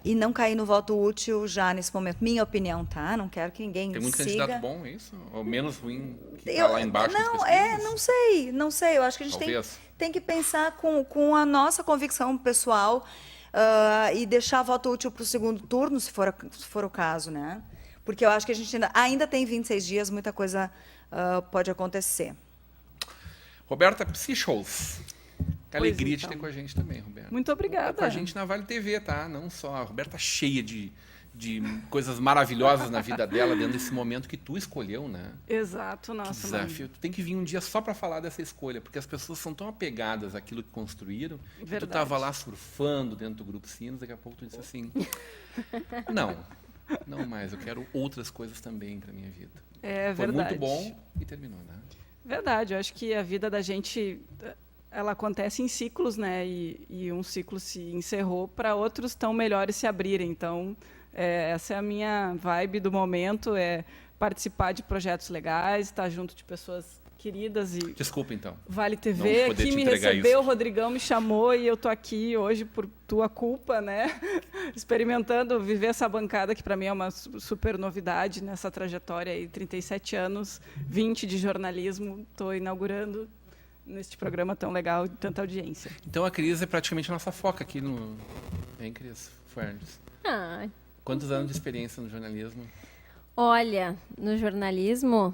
E não cair no voto útil já nesse momento. Minha opinião, tá? Não quero que ninguém Tem muito siga. candidato bom, é isso? Ou menos ruim que está lá embaixo? Não sei. Eu acho que a gente tem que pensar com a nossa convicção pessoal e deixar voto útil para o segundo turno, se for o caso, né? Porque eu acho que a gente ainda tem 26 dias, muita coisa pode acontecer. Roberta Psichols. Que alegria então. de ter com a gente também, Roberta. Muito obrigada. Tá com a gente na Vale TV, tá? Não só. A Roberta cheia de coisas maravilhosas na vida dela, dentro desse momento que tu escolheu, né? Exato, Que nossa. desafio. Tu tem que vir um dia só para falar dessa escolha, porque as pessoas são tão apegadas àquilo que construíram, que tu estava lá surfando dentro do Grupo Sinos, daqui a pouco tu disse assim, não mais, eu quero outras coisas também para minha vida. É Foi verdade. muito bom e terminou, né? Verdade, eu acho que a vida da gente, ela acontece em ciclos, né? E um ciclo se encerrou para outros tão melhores se abrirem. Então, essa é a minha vibe do momento, é participar de projetos legais, estar junto de pessoas queridas e... Desculpa, então. Vale TV Não poder aqui te me entregar recebeu, isso. o Rodrigão me chamou e eu tô aqui hoje por tua culpa, né? Experimentando viver essa bancada que para mim é uma super novidade nessa trajetória aí, 37 anos, 20 de jornalismo, estou inaugurando neste programa tão legal, de tanta audiência. Então a Cris é praticamente a nossa foca aqui no... Hein, Cris? Fernandes. Quantos anos de experiência no jornalismo? Olha, no jornalismo,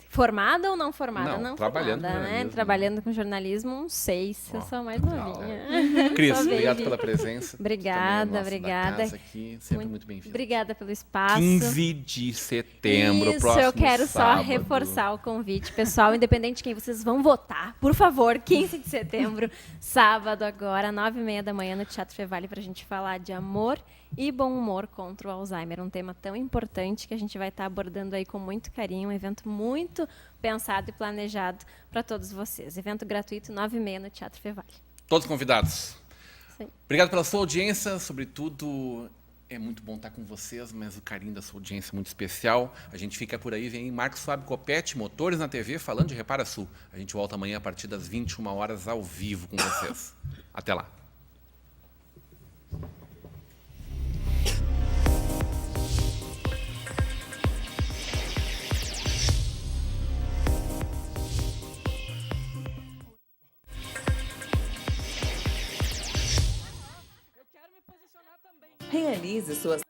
formada ou não formada? Não, trabalhando formada, com jornalismo. né? Trabalhando com jornalismo, uns 6. Eu sou mais novinha. Cris, Sou obrigado baby. pela presença. Obrigada, Tu também é nossa da obrigada. casa aqui, sempre muito bem-vinda. Obrigada pelo espaço. 15 de setembro, Isso, próximo eu quero sábado. só reforçar o convite, pessoal, independente de quem vocês vão votar, por favor, 15 de setembro, sábado agora, 9h30 da manhã no Teatro Fevale, para a gente falar de amor e bom humor contra o Alzheimer, um tema tão importante que a gente vai estar abordando aí com muito carinho, um evento muito pensado e planejado para todos vocês. Evento gratuito, 9h30 no Teatro Fevale. Todos convidados. Sim. Obrigado pela sua audiência, sobretudo é muito bom estar com vocês, mas o carinho da sua audiência é muito especial. A gente fica por aí, vem Marcos Fábio Copete, Motores na TV, falando de Repara Sul. A gente volta amanhã a partir das 21 horas ao vivo com vocês. Até lá. Realize suas